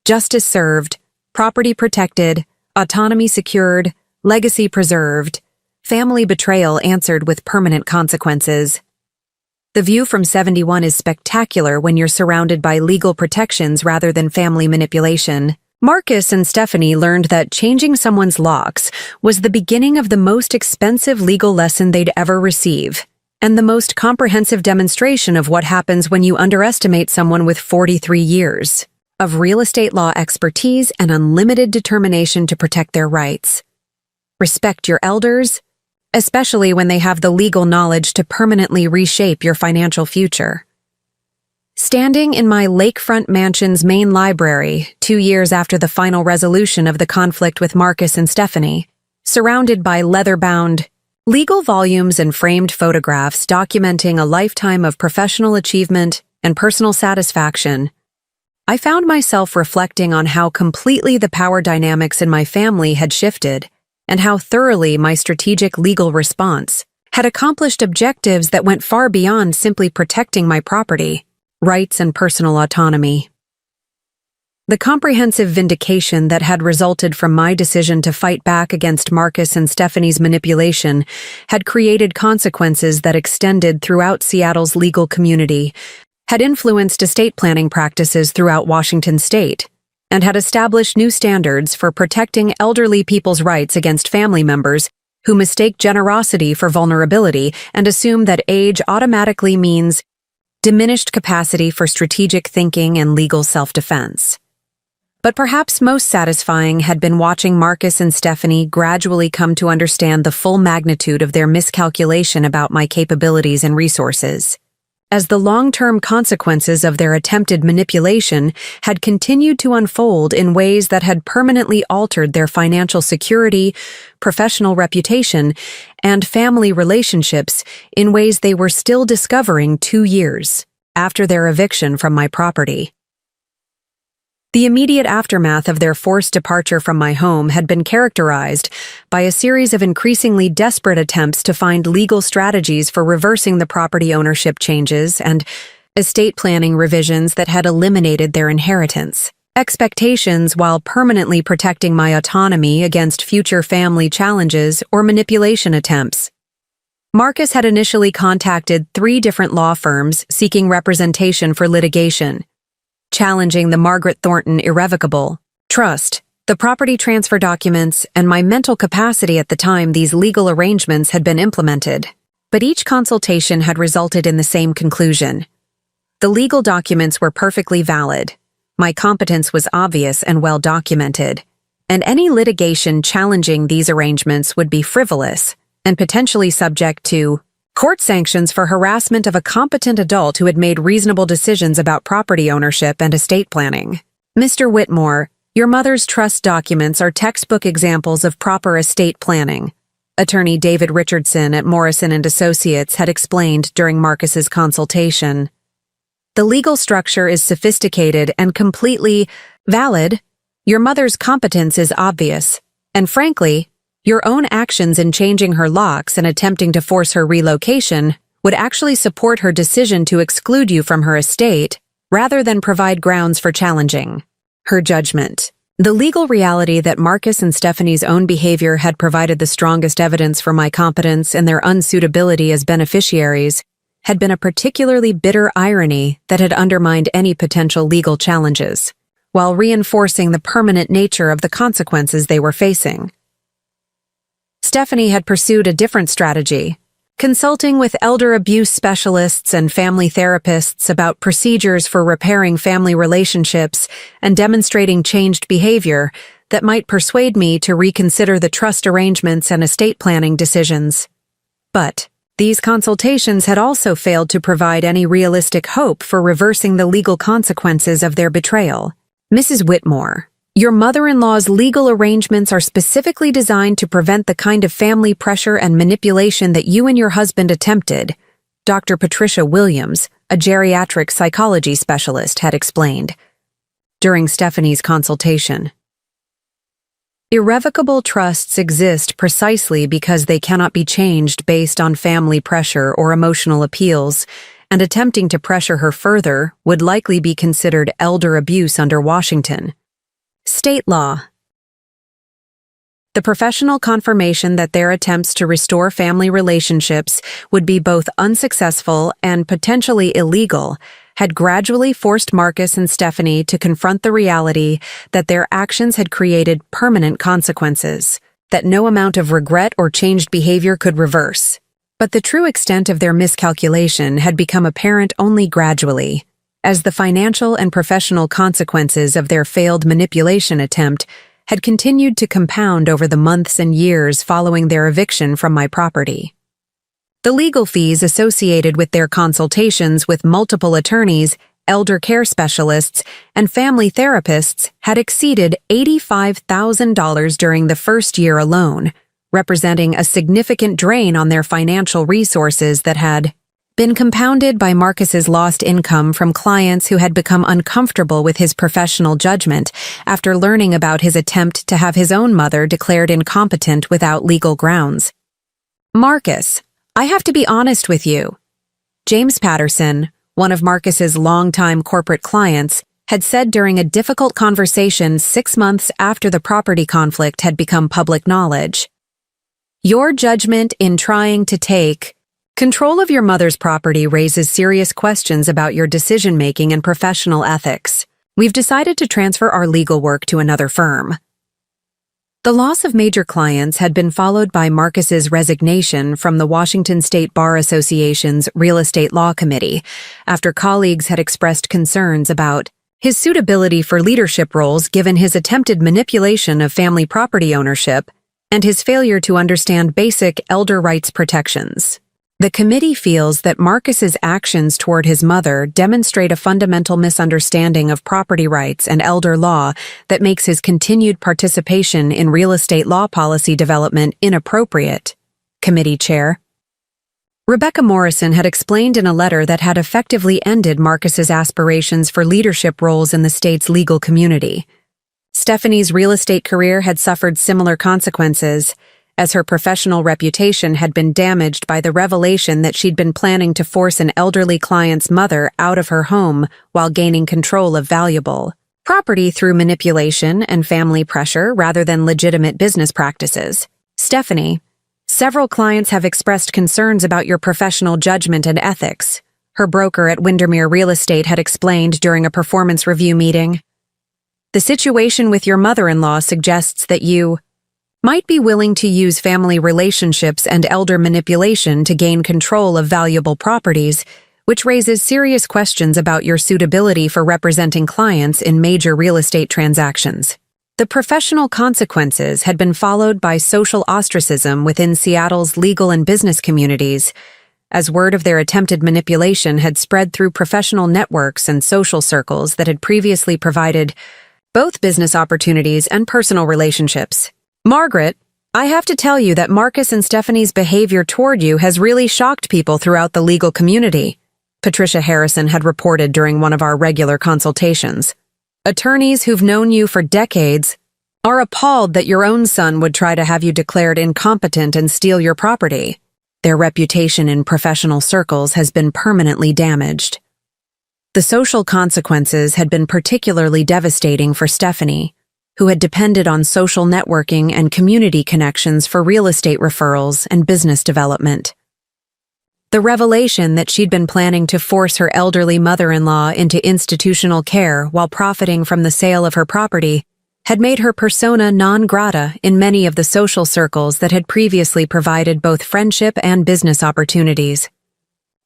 Justice served, property protected, autonomy secured, legacy preserved, family betrayal answered with permanent consequences. The view from 71 is spectacular when you're surrounded by legal protections rather than family manipulation. Marcus and Stephanie learned that changing someone's locks was the beginning of the most expensive legal lesson they'd ever receive, and the most comprehensive demonstration of what happens when you underestimate someone with 43 years of real estate law expertise and unlimited determination to protect their rights. Respect your elders, especially when they have the legal knowledge to permanently reshape your financial future. Standing in my lakefront mansion's main library 2 years after the final resolution of the conflict with Marcus and Stephanie, surrounded by leather-bound legal volumes and framed photographs documenting a lifetime of professional achievement and personal satisfaction, I found myself reflecting on how completely the power dynamics in my family had shifted and how thoroughly my strategic legal response had accomplished objectives that went far beyond simply protecting my property, rights, and personal autonomy. The comprehensive vindication that had resulted from my decision to fight back against Marcus and Stephanie's manipulation had created consequences that extended throughout Seattle's legal community, had influenced estate planning practices throughout Washington state, and had established new standards for protecting elderly people's rights against family members who mistake generosity for vulnerability and assume that age automatically means diminished capacity for strategic thinking and legal self-defense. But perhaps most satisfying had been watching Marcus and Stephanie gradually come to understand the full magnitude of their miscalculation about my capabilities and resources, as the long-term consequences of their attempted manipulation had continued to unfold in ways that had permanently altered their financial security, professional reputation, and family relationships in ways they were still discovering 2 years after their eviction from my property. The immediate aftermath of their forced departure from my home had been characterized by a series of increasingly desperate attempts to find legal strategies for reversing the property ownership changes and estate planning revisions that had eliminated their inheritance expectations while permanently protecting my autonomy against future family challenges or manipulation attempts. Marcus had initially contacted 3 different law firms seeking representation for litigation, challenging the Margaret Thornton irrevocable trust, the property transfer documents, and my mental capacity at the time these legal arrangements had been implemented. But each consultation had resulted in the same conclusion. The legal documents were perfectly valid, my competence was obvious and well documented, and any litigation challenging these arrangements would be frivolous and potentially subject to court sanctions for harassment of a competent adult who had made reasonable decisions about property ownership and estate planning. Mr. Whitmore, your mother's trust documents are textbook examples of proper estate planning, attorney David Richardson at Morrison & Associates had explained during Marcus's consultation. The legal structure is sophisticated and completely valid. Your mother's competence is obvious, and frankly, your own actions in changing her locks and attempting to force her relocation would actually support her decision to exclude you from her estate rather than provide grounds for challenging her judgment. The legal reality that Marcus and Stephanie's own behavior had provided the strongest evidence for my competence and their unsuitability as beneficiaries had been a particularly bitter irony that had undermined any potential legal challenges, while reinforcing the permanent nature of the consequences they were facing. Stephanie had pursued a different strategy, consulting with elder abuse specialists and family therapists about procedures for repairing family relationships and demonstrating changed behavior that might persuade me to reconsider the trust arrangements and estate planning decisions. But these consultations had also failed to provide any realistic hope for reversing the legal consequences of their betrayal. Mrs. Whitmore, your mother-in-law's legal arrangements are specifically designed to prevent the kind of family pressure and manipulation that you and your husband attempted, Dr. Patricia Williams, a geriatric psychology specialist, had explained during Stephanie's consultation. Irrevocable trusts exist precisely because they cannot be changed based on family pressure or emotional appeals, and attempting to pressure her further would likely be considered elder abuse under Washington state law. The professional confirmation that their attempts to restore family relationships would be both unsuccessful and potentially illegal had gradually forced Marcus and Stephanie to confront the reality that their actions had created permanent consequences that no amount of regret or changed behavior could reverse. But the true extent of their miscalculation had become apparent only gradually, as the financial and professional consequences of their failed manipulation attempt had continued to compound over the months and years following their eviction from my property. The legal fees associated with their consultations with multiple attorneys, elder care specialists, and family therapists had exceeded $85,000 during the first year alone, representing a significant drain on their financial resources that had been compounded by Marcus's lost income from clients who had become uncomfortable with his professional judgment after learning about his attempt to have his own mother declared incompetent without legal grounds. "Marcus, I have to be honest with you," James Patterson, one of Marcus's longtime corporate clients, had said during a difficult conversation 6 months after the property conflict had become public knowledge. "Your judgment in trying to take control of your mother's property raises serious questions about your decision-making and professional ethics. We've decided to transfer our legal work to another firm." The loss of major clients had been followed by Marcus's resignation from the Washington State Bar Association's Real Estate Law Committee after colleagues had expressed concerns about his suitability for leadership roles given his attempted manipulation of family property ownership and his failure to understand basic elder rights protections. The committee feels that Marcus's actions toward his mother demonstrate a fundamental misunderstanding of property rights and elder law that makes his continued participation in real estate law policy development inappropriate. Committee Chair Rebecca Morrison had explained in a letter that had effectively ended Marcus's aspirations for leadership roles in the state's legal community. Stephanie's real estate career had suffered similar consequences, as her professional reputation had been damaged by the revelation that she'd been planning to force an elderly client's mother out of her home while gaining control of valuable property through manipulation and family pressure rather than legitimate business practices. "Stephanie, several clients have expressed concerns about your professional judgment and ethics," her broker at Windermere Real Estate had explained during a performance review meeting. "The situation with your mother-in-law suggests that you might be willing to use family relationships and elder manipulation to gain control of valuable properties, which raises serious questions about your suitability for representing clients in major real estate transactions." The professional consequences had been followed by social ostracism within Seattle's legal and business communities, as word of their attempted manipulation had spread through professional networks and social circles that had previously provided both business opportunities and personal relationships. "Margaret, I have to tell you that Marcus and Stephanie's behavior toward you has really shocked people throughout the legal community," Patricia Harrison had reported during one of our regular consultations. "Attorneys who've known you for decades are appalled that your own son would try to have you declared incompetent and steal your property. Their reputation in professional circles has been permanently damaged." The social consequences had been particularly devastating for Stephanie, who had depended on social networking and community connections for real estate referrals and business development. The revelation that she'd been planning to force her elderly mother-in-law into institutional care while profiting from the sale of her property had made her persona non grata in many of the social circles that had previously provided both friendship and business opportunities.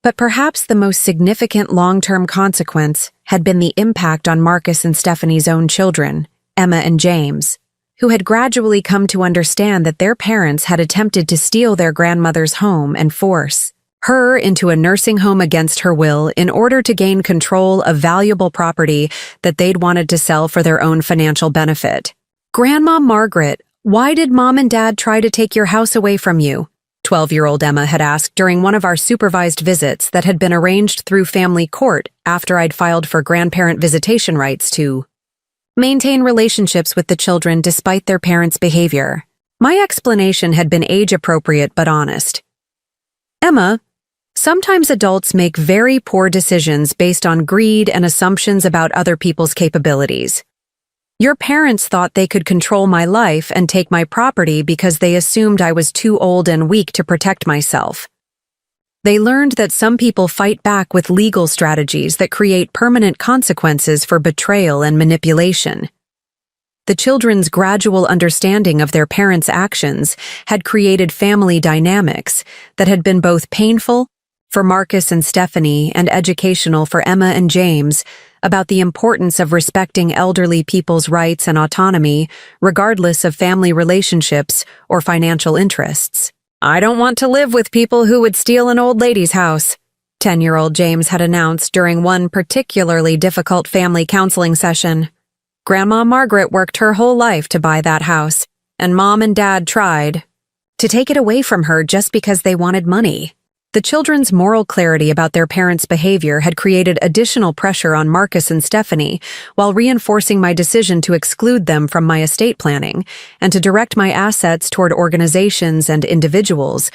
But perhaps the most significant long-term consequence had been the impact on Marcus and Stephanie's own children, Emma and James, who had gradually come to understand that their parents had attempted to steal their grandmother's home and force her into a nursing home against her will in order to gain control of valuable property that they'd wanted to sell for their own financial benefit. "Grandma Margaret, why did Mom and Dad try to take your house away from you?" 12-year-old Emma had asked during one of our supervised visits that had been arranged through family court after I'd filed for grandparent visitation rights to maintain relationships with the children despite their parents' behavior. My explanation had been age-appropriate but honest. "Emma, sometimes adults make very poor decisions based on greed and assumptions about other people's capabilities. Your parents thought they could control my life and take my property because they assumed I was too old and weak to protect myself. They learned that some people fight back with legal strategies that create permanent consequences for betrayal and manipulation. The children's gradual understanding of their parents' actions had created family dynamics that had been both painful for Marcus and Stephanie and educational for Emma and James about the importance of respecting elderly people's rights and autonomy, regardless of family relationships or financial interests. "I don't want to live with people who would steal an old lady's house," 10-year-old James had announced during one particularly difficult family counseling session. "Grandma Margaret worked her whole life to buy that house, and Mom and Dad tried to take it away from her just because they wanted money." The children's moral clarity about their parents' behavior had created additional pressure on Marcus and Stephanie, while reinforcing my decision to exclude them from my estate planning and to direct my assets toward organizations and individuals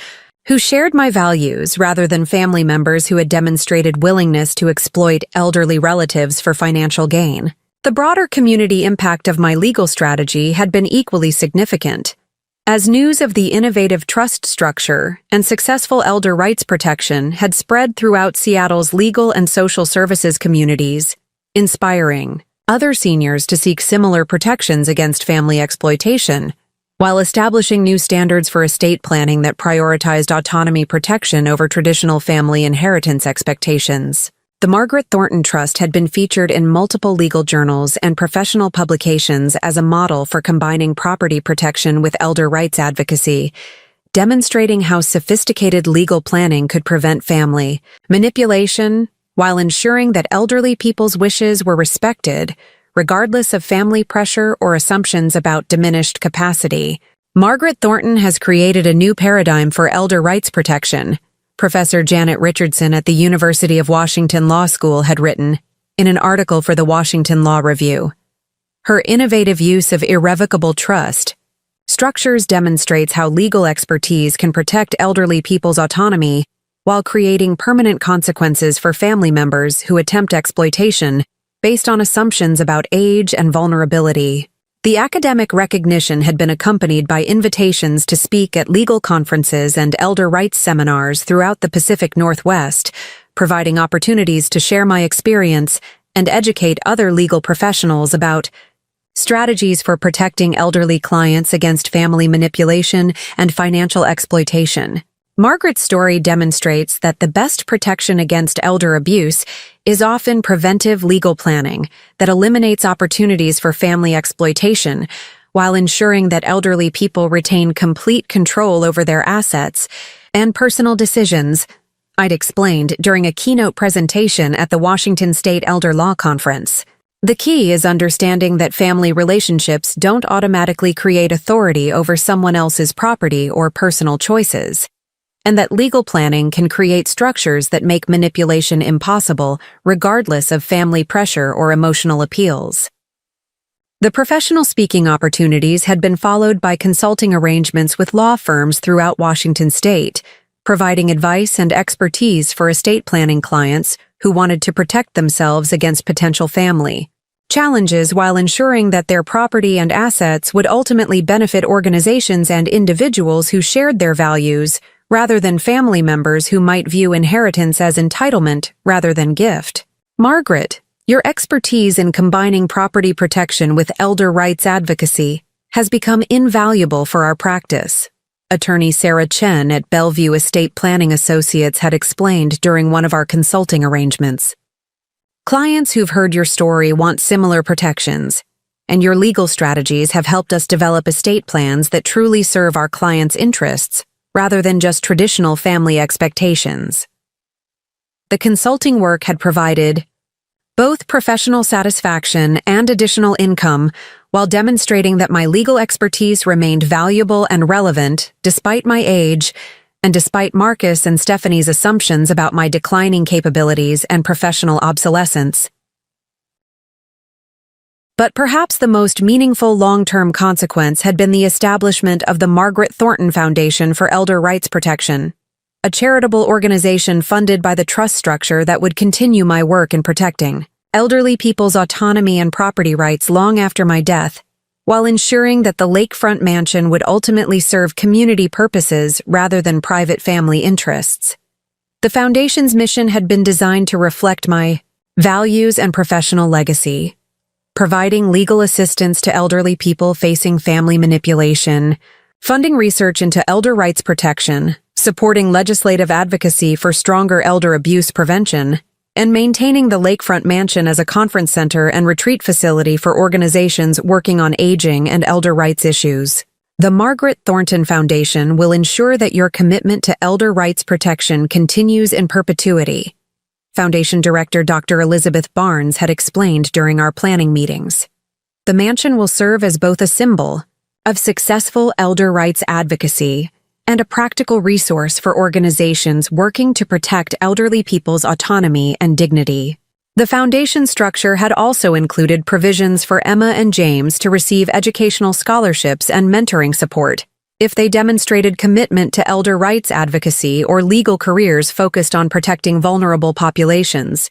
who shared my values rather than family members who had demonstrated willingness to exploit elderly relatives for financial gain. The broader community impact of my legal strategy had been equally significant. As news of the innovative trust structure and successful elder rights protection had spread throughout Seattle's legal and social services communities, inspiring other seniors to seek similar protections against family exploitation, while establishing new standards for estate planning that prioritized autonomy protection over traditional family inheritance expectations. The Margaret Thornton Trust had been featured in multiple legal journals and professional publications as a model for combining property protection with elder rights advocacy, demonstrating how sophisticated legal planning could prevent family manipulation while ensuring that elderly people's wishes were respected, regardless of family pressure or assumptions about diminished capacity. Margaret Thornton has created a new paradigm for elder rights protection, Professor Janet Richardson at the University of Washington Law School had written in an article for the Washington Law Review. Her innovative use of irrevocable trust structures demonstrates how legal expertise can protect elderly people's autonomy while creating permanent consequences for family members who attempt exploitation based on assumptions about age and vulnerability. The academic recognition had been accompanied by invitations to speak at legal conferences and elder rights seminars throughout the Pacific Northwest, providing opportunities to share my experience and educate other legal professionals about strategies for protecting elderly clients against family manipulation and financial exploitation. Margaret's story demonstrates that the best protection against elder abuse is often preventive legal planning that eliminates opportunities for family exploitation while ensuring that elderly people retain complete control over their assets and personal decisions, I'd explained during a keynote presentation at the Washington State Elder Law Conference. The key is understanding that family relationships don't automatically create authority over someone else's property or personal choices, and that legal planning can create structures that make manipulation impossible regardless of family pressure or emotional appeals. The professional speaking opportunities had been followed by consulting arrangements with law firms throughout Washington state, providing advice and expertise for estate planning clients who wanted to protect themselves against potential family challenges while ensuring that their property and assets would ultimately benefit organizations and individuals who shared their values, rather than family members who might view inheritance as entitlement rather than gift. Margaret, your expertise in combining property protection with elder rights advocacy has become invaluable for our practice, attorney Sarah Chen at Bellevue Estate Planning Associates had explained during one of our consulting arrangements. Clients who've heard your story want similar protections, and your legal strategies have helped us develop estate plans that truly serve our clients' interests rather than just traditional family expectations. The consulting work had provided both professional satisfaction and additional income while demonstrating that my legal expertise remained valuable and relevant despite my age and despite Marcus and Stephanie's assumptions about my declining capabilities and professional obsolescence. But perhaps the most meaningful long-term consequence had been the establishment of the Margaret Thornton Foundation for Elder Rights Protection, a charitable organization funded by the trust structure that would continue my work in protecting elderly people's autonomy and property rights long after my death, while ensuring that the lakefront mansion would ultimately serve community purposes rather than private family interests. The foundation's mission had been designed to reflect my values and professional legacy, providing legal assistance to elderly people facing family manipulation, funding research into elder rights protection, supporting legislative advocacy for stronger elder abuse prevention, and maintaining the Lakefront Mansion as a conference center and retreat facility for organizations working on aging and elder rights issues. The Margaret Thornton Foundation will ensure that your commitment to elder rights protection continues in perpetuity, Foundation Director Dr. Elizabeth Barnes had explained during our planning meetings. The mansion will serve as both a symbol of successful elder rights advocacy and a practical resource for organizations working to protect elderly people's autonomy and dignity. The foundation structure had also included provisions for Emma and James to receive educational scholarships and mentoring support if they demonstrated commitment to elder rights advocacy or legal careers focused on protecting vulnerable populations,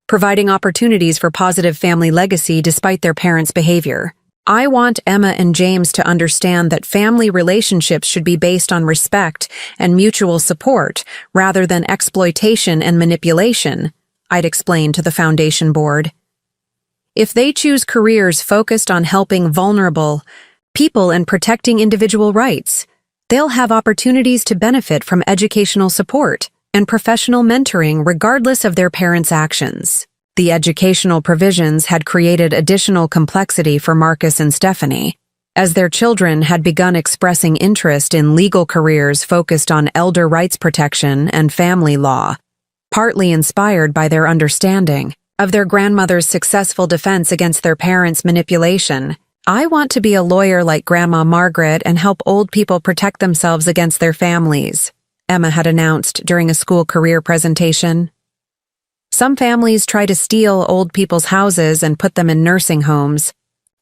providing opportunities for positive family legacy despite their parents' behavior. I want Emma and James to understand that family relationships should be based on respect and mutual support rather than exploitation and manipulation, I'd explained to the foundation board. If they choose careers focused on helping vulnerable people and protecting individual rights, they'll have opportunities to benefit from educational support and professional mentoring regardless of their parents' actions. The educational provisions had created additional complexity for Marcus and Stephanie, as their children had begun expressing interest in legal careers focused on elder rights protection and family law, partly inspired by their understanding of their grandmother's successful defense against their parents' manipulation. I want to be a lawyer like Grandma Margaret and help old people protect themselves against their families, Emma had announced during a school career presentation. Some families try to steal old people's houses and put them in nursing homes,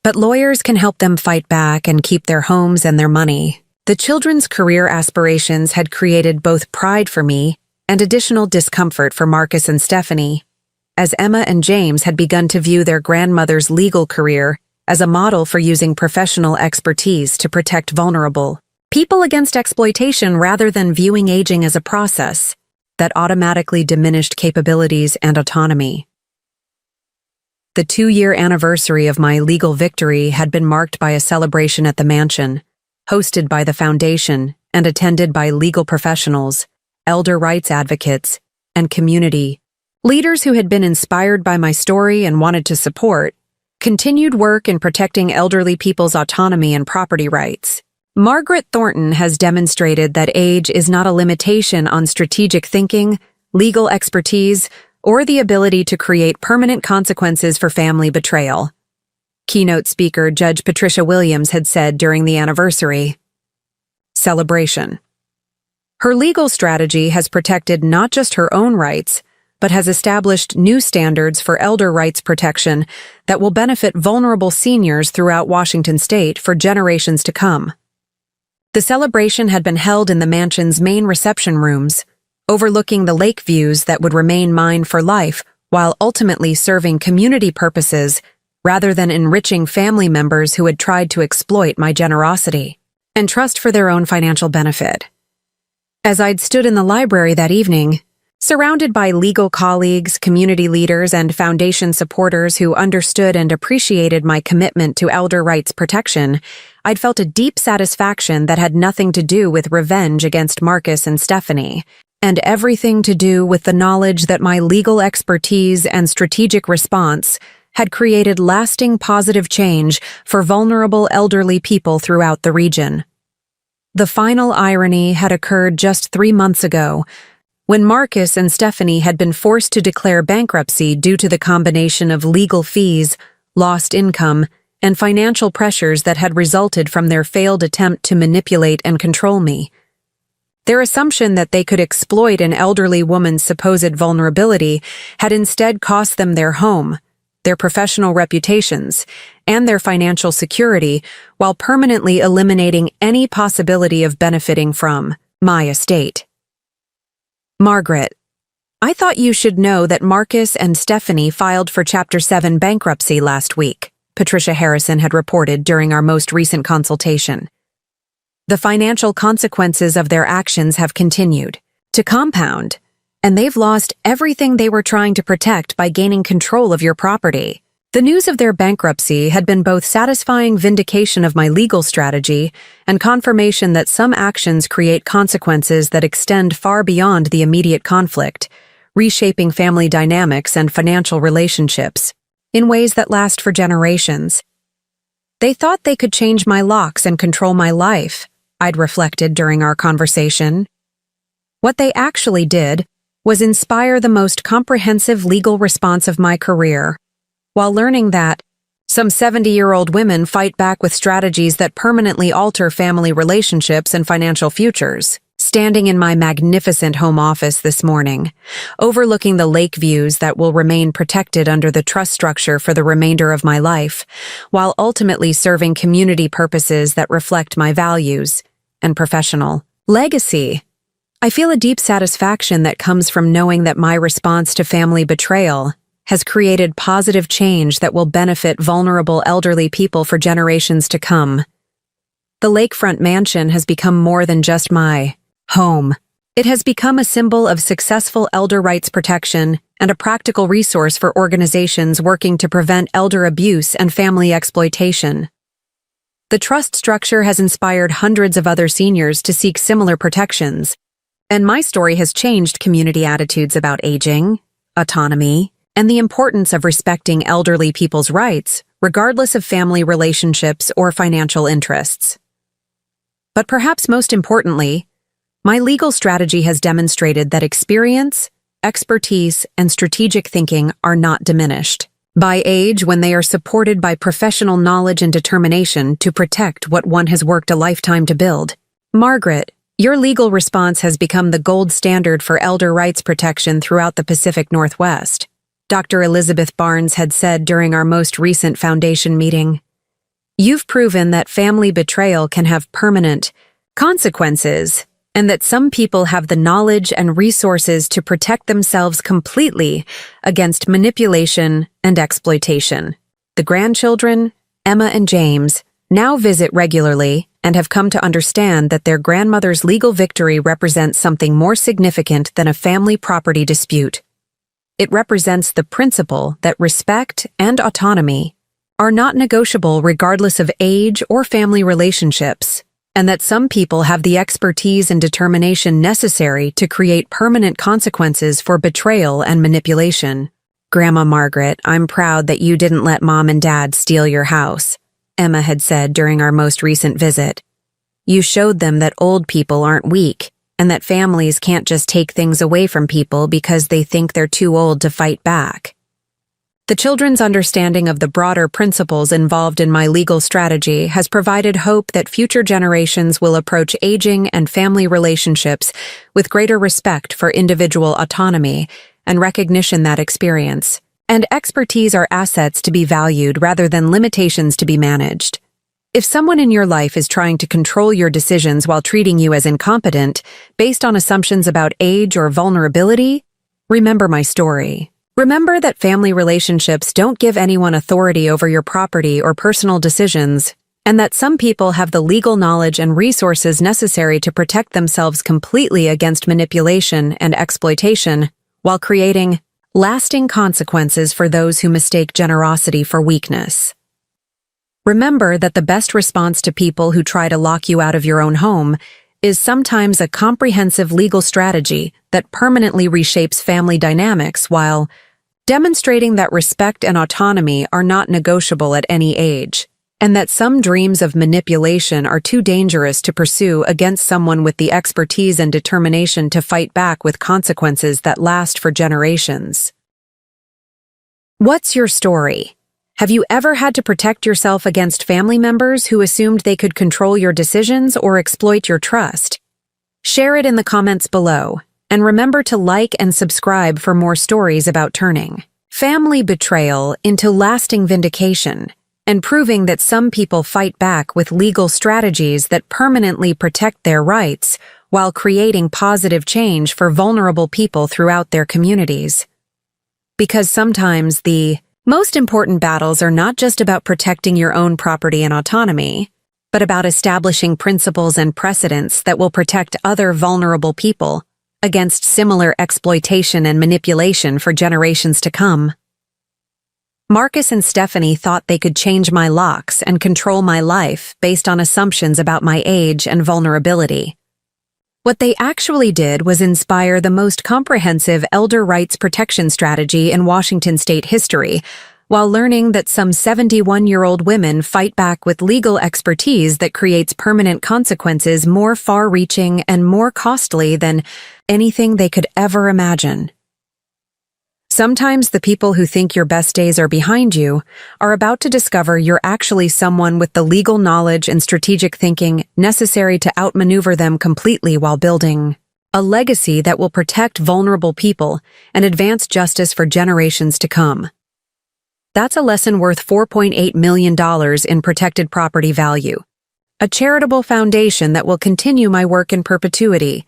but lawyers can help them fight back and keep their homes and their money. The children's career aspirations had created both pride for me and additional discomfort for Marcus and Stephanie, as Emma and James had begun to view their grandmother's legal career as a model for using professional expertise to protect vulnerable people against exploitation rather than viewing aging as a process that automatically diminished capabilities and autonomy. The 2-year anniversary of my legal victory had been marked by a celebration at the mansion, hosted by the foundation and attended by legal professionals, elder rights advocates, and community leaders who had been inspired by my story and wanted to support continued work in protecting elderly people's autonomy and property rights. Margaret Thornton has demonstrated that age is not a limitation on strategic thinking, legal expertise, or the ability to create permanent consequences for family betrayal. Keynote speaker Judge Patricia Williams had said during the anniversary celebration. Her legal strategy has protected not just her own rights, but has established new standards for elder rights protection that will benefit vulnerable seniors throughout Washington state for generations to come. The celebration had been held in the mansion's main reception rooms, overlooking the lake views that would remain mine for life while ultimately serving community purposes rather than enriching family members who had tried to exploit my generosity and trust for their own financial benefit. As I'd stood in the library that evening, surrounded by legal colleagues, community leaders, and foundation supporters who understood and appreciated my commitment to elder rights protection, I'd felt a deep satisfaction that had nothing to do with revenge against Marcus and Stephanie, and everything to do with the knowledge that my legal expertise and strategic response had created lasting positive change for vulnerable elderly people throughout the region. The final irony had occurred just 3 months ago, when Marcus and Stephanie had been forced to declare bankruptcy due to the combination of legal fees, lost income, and financial pressures that had resulted from their failed attempt to manipulate and control me. Their assumption that they could exploit an elderly woman's supposed vulnerability had instead cost them their home, their professional reputations, and their financial security, while permanently eliminating any possibility of benefiting from my estate. Margaret, I thought you should know that Marcus and Stephanie filed for Chapter 7 bankruptcy last week, Patricia Harrison had reported during our most recent consultation. The financial consequences of their actions have continued to compound, and they've lost everything they were trying to protect by gaining control of your property. The news of their bankruptcy had been both satisfying vindication of my legal strategy and confirmation that some actions create consequences that extend far beyond the immediate conflict, reshaping family dynamics and financial relationships in ways that last for generations. They thought they could change my locks and control my life, I'd reflected during our conversation. What they actually did was inspire the most comprehensive legal response of my career, while learning that some 70-year-old women fight back with strategies that permanently alter family relationships and financial futures. Standing in my magnificent home office this morning, overlooking the lake views that will remain protected under the trust structure for the remainder of my life, while ultimately serving community purposes that reflect my values and professional legacy. I feel a deep satisfaction that comes from knowing that my response to family betrayal has created positive change that will benefit vulnerable elderly people for generations to come. The lakefront mansion has become more than just my home. It has become a symbol of successful elder rights protection and a practical resource for organizations working to prevent elder abuse and family exploitation. The trust structure has inspired hundreds of other seniors to seek similar protections, and my story has changed community attitudes about aging, autonomy, and the importance of respecting elderly people's rights, regardless of family relationships or financial interests. But perhaps most importantly, my legal strategy has demonstrated that experience, expertise, and strategic thinking are not diminished by age when they are supported by professional knowledge and determination to protect what one has worked a lifetime to build. Margaret, your legal response has become the gold standard for elder rights protection throughout the Pacific Northwest, Dr. Elizabeth Barnes had said during our most recent foundation meeting. You've proven that family betrayal can have permanent consequences, and that some people have the knowledge and resources to protect themselves completely against manipulation and exploitation. The grandchildren, Emma and James, now visit regularly and have come to understand that their grandmother's legal victory represents something more significant than a family property dispute. It represents the principle that respect and autonomy are not negotiable regardless of age or family relationships, and that some people have the expertise and determination necessary to create permanent consequences for betrayal and manipulation. Grandma Margaret, I'm proud that you didn't let Mom and Dad steal your house, Emma had said during our most recent visit. You showed them that old people aren't weak, and that families can't just take things away from people because they think they're too old to fight back. The children's understanding of the broader principles involved in my legal strategy has provided hope that future generations will approach aging and family relationships with greater respect for individual autonomy and recognition that experience and expertise are assets to be valued rather than limitations to be managed. If someone in your life is trying to control your decisions while treating you as incompetent, based on assumptions about age or vulnerability, remember my story. Remember that family relationships don't give anyone authority over your property or personal decisions, and that some people have the legal knowledge and resources necessary to protect themselves completely against manipulation and exploitation, while creating lasting consequences for those who mistake generosity for weakness. Remember that the best response to people who try to lock you out of your own home is sometimes a comprehensive legal strategy that permanently reshapes family dynamics while demonstrating that respect and autonomy are not negotiable at any age, and that some dreams of manipulation are too dangerous to pursue against someone with the expertise and determination to fight back with consequences that last for generations. What's your story? Have you ever had to protect yourself against family members who assumed they could control your decisions or exploit your trust? Share it in the comments below, and remember to like and subscribe for more stories about turning family betrayal into lasting vindication and proving that some people fight back with legal strategies that permanently protect their rights while creating positive change for vulnerable people throughout their communities. Because sometimes the most important battles are not just about protecting your own property and autonomy, but about establishing principles and precedents that will protect other vulnerable people against similar exploitation and manipulation for generations to come. Marcus and Stephanie thought they could change my locks and control my life based on assumptions about my age and vulnerability. What they actually did was inspire the most comprehensive elder rights protection strategy in Washington state history, while learning that some 71-year-old women fight back with legal expertise that creates permanent consequences more far-reaching and more costly than anything they could ever imagine. Sometimes the people who think your best days are behind you are about to discover you're actually someone with the legal knowledge and strategic thinking necessary to outmaneuver them completely while building a legacy that will protect vulnerable people and advance justice for generations to come. That's a lesson worth $4.8 million in protected property value, a charitable foundation that will continue my work in perpetuity,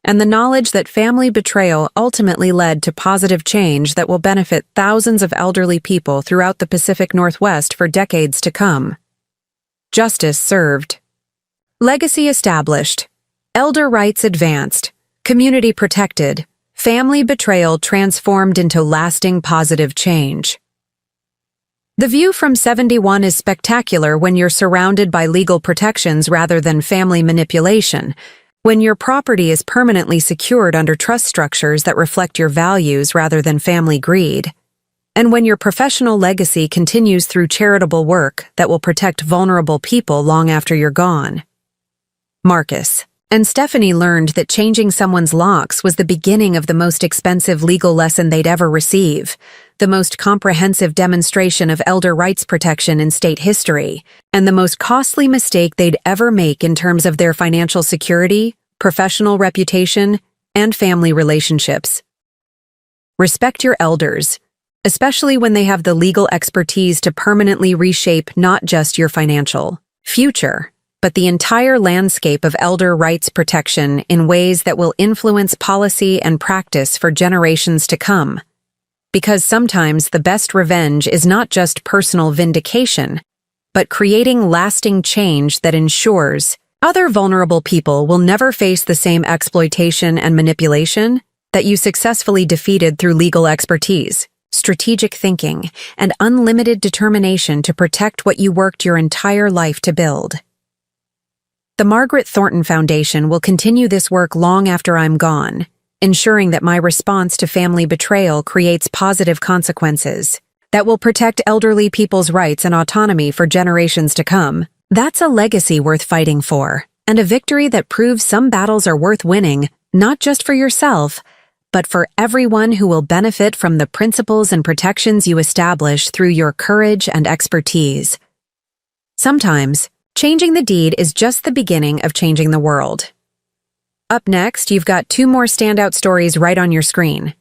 and the knowledge that family betrayal ultimately led to positive change that will benefit thousands of elderly people throughout the Pacific Northwest for decades to come. Justice served. Legacy established. Elder rights advanced. Community protected. Family betrayal transformed into lasting positive change. The view from 71 is spectacular when you're surrounded by legal protections rather than family manipulation, when your property is permanently secured under trust structures that reflect your values rather than family greed, and when your professional legacy continues through charitable work that will protect vulnerable people long after you're gone. Marcus and Stephanie learned that changing someone's locks was the beginning of the most expensive legal lesson they'd ever receive, the most comprehensive demonstration of elder rights protection in state history, and the most costly mistake they'd ever make in terms of their financial security, professional reputation, and family relationships. Respect your elders, especially when they have the legal expertise to permanently reshape not just your financial future, but the entire landscape of elder rights protection in ways that will influence policy and practice for generations to come. Because sometimes the best revenge is not just personal vindication, but creating lasting change that ensures other vulnerable people will never face the same exploitation and manipulation that you successfully defeated through legal expertise, strategic thinking, and unlimited determination to protect what you worked your entire life to build. The Margaret Thornton Foundation will continue this work long after I'm gone, ensuring that my response to family betrayal creates positive consequences that will protect elderly people's rights and autonomy for generations to come. That's a legacy worth fighting for, and a victory that proves some battles are worth winning, not just for yourself, but for everyone who will benefit from the principles and protections you establish through your courage and expertise. Sometimes, changing the deed is just the beginning of changing the world. Up next, you've got 2 more standout stories right on your screen.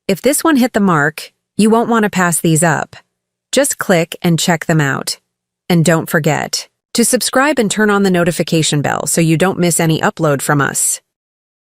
If this one hit the mark, you won't want to pass these up. Just click and check them out. And don't forget to subscribe and turn on the notification bell so you don't miss any upload from us.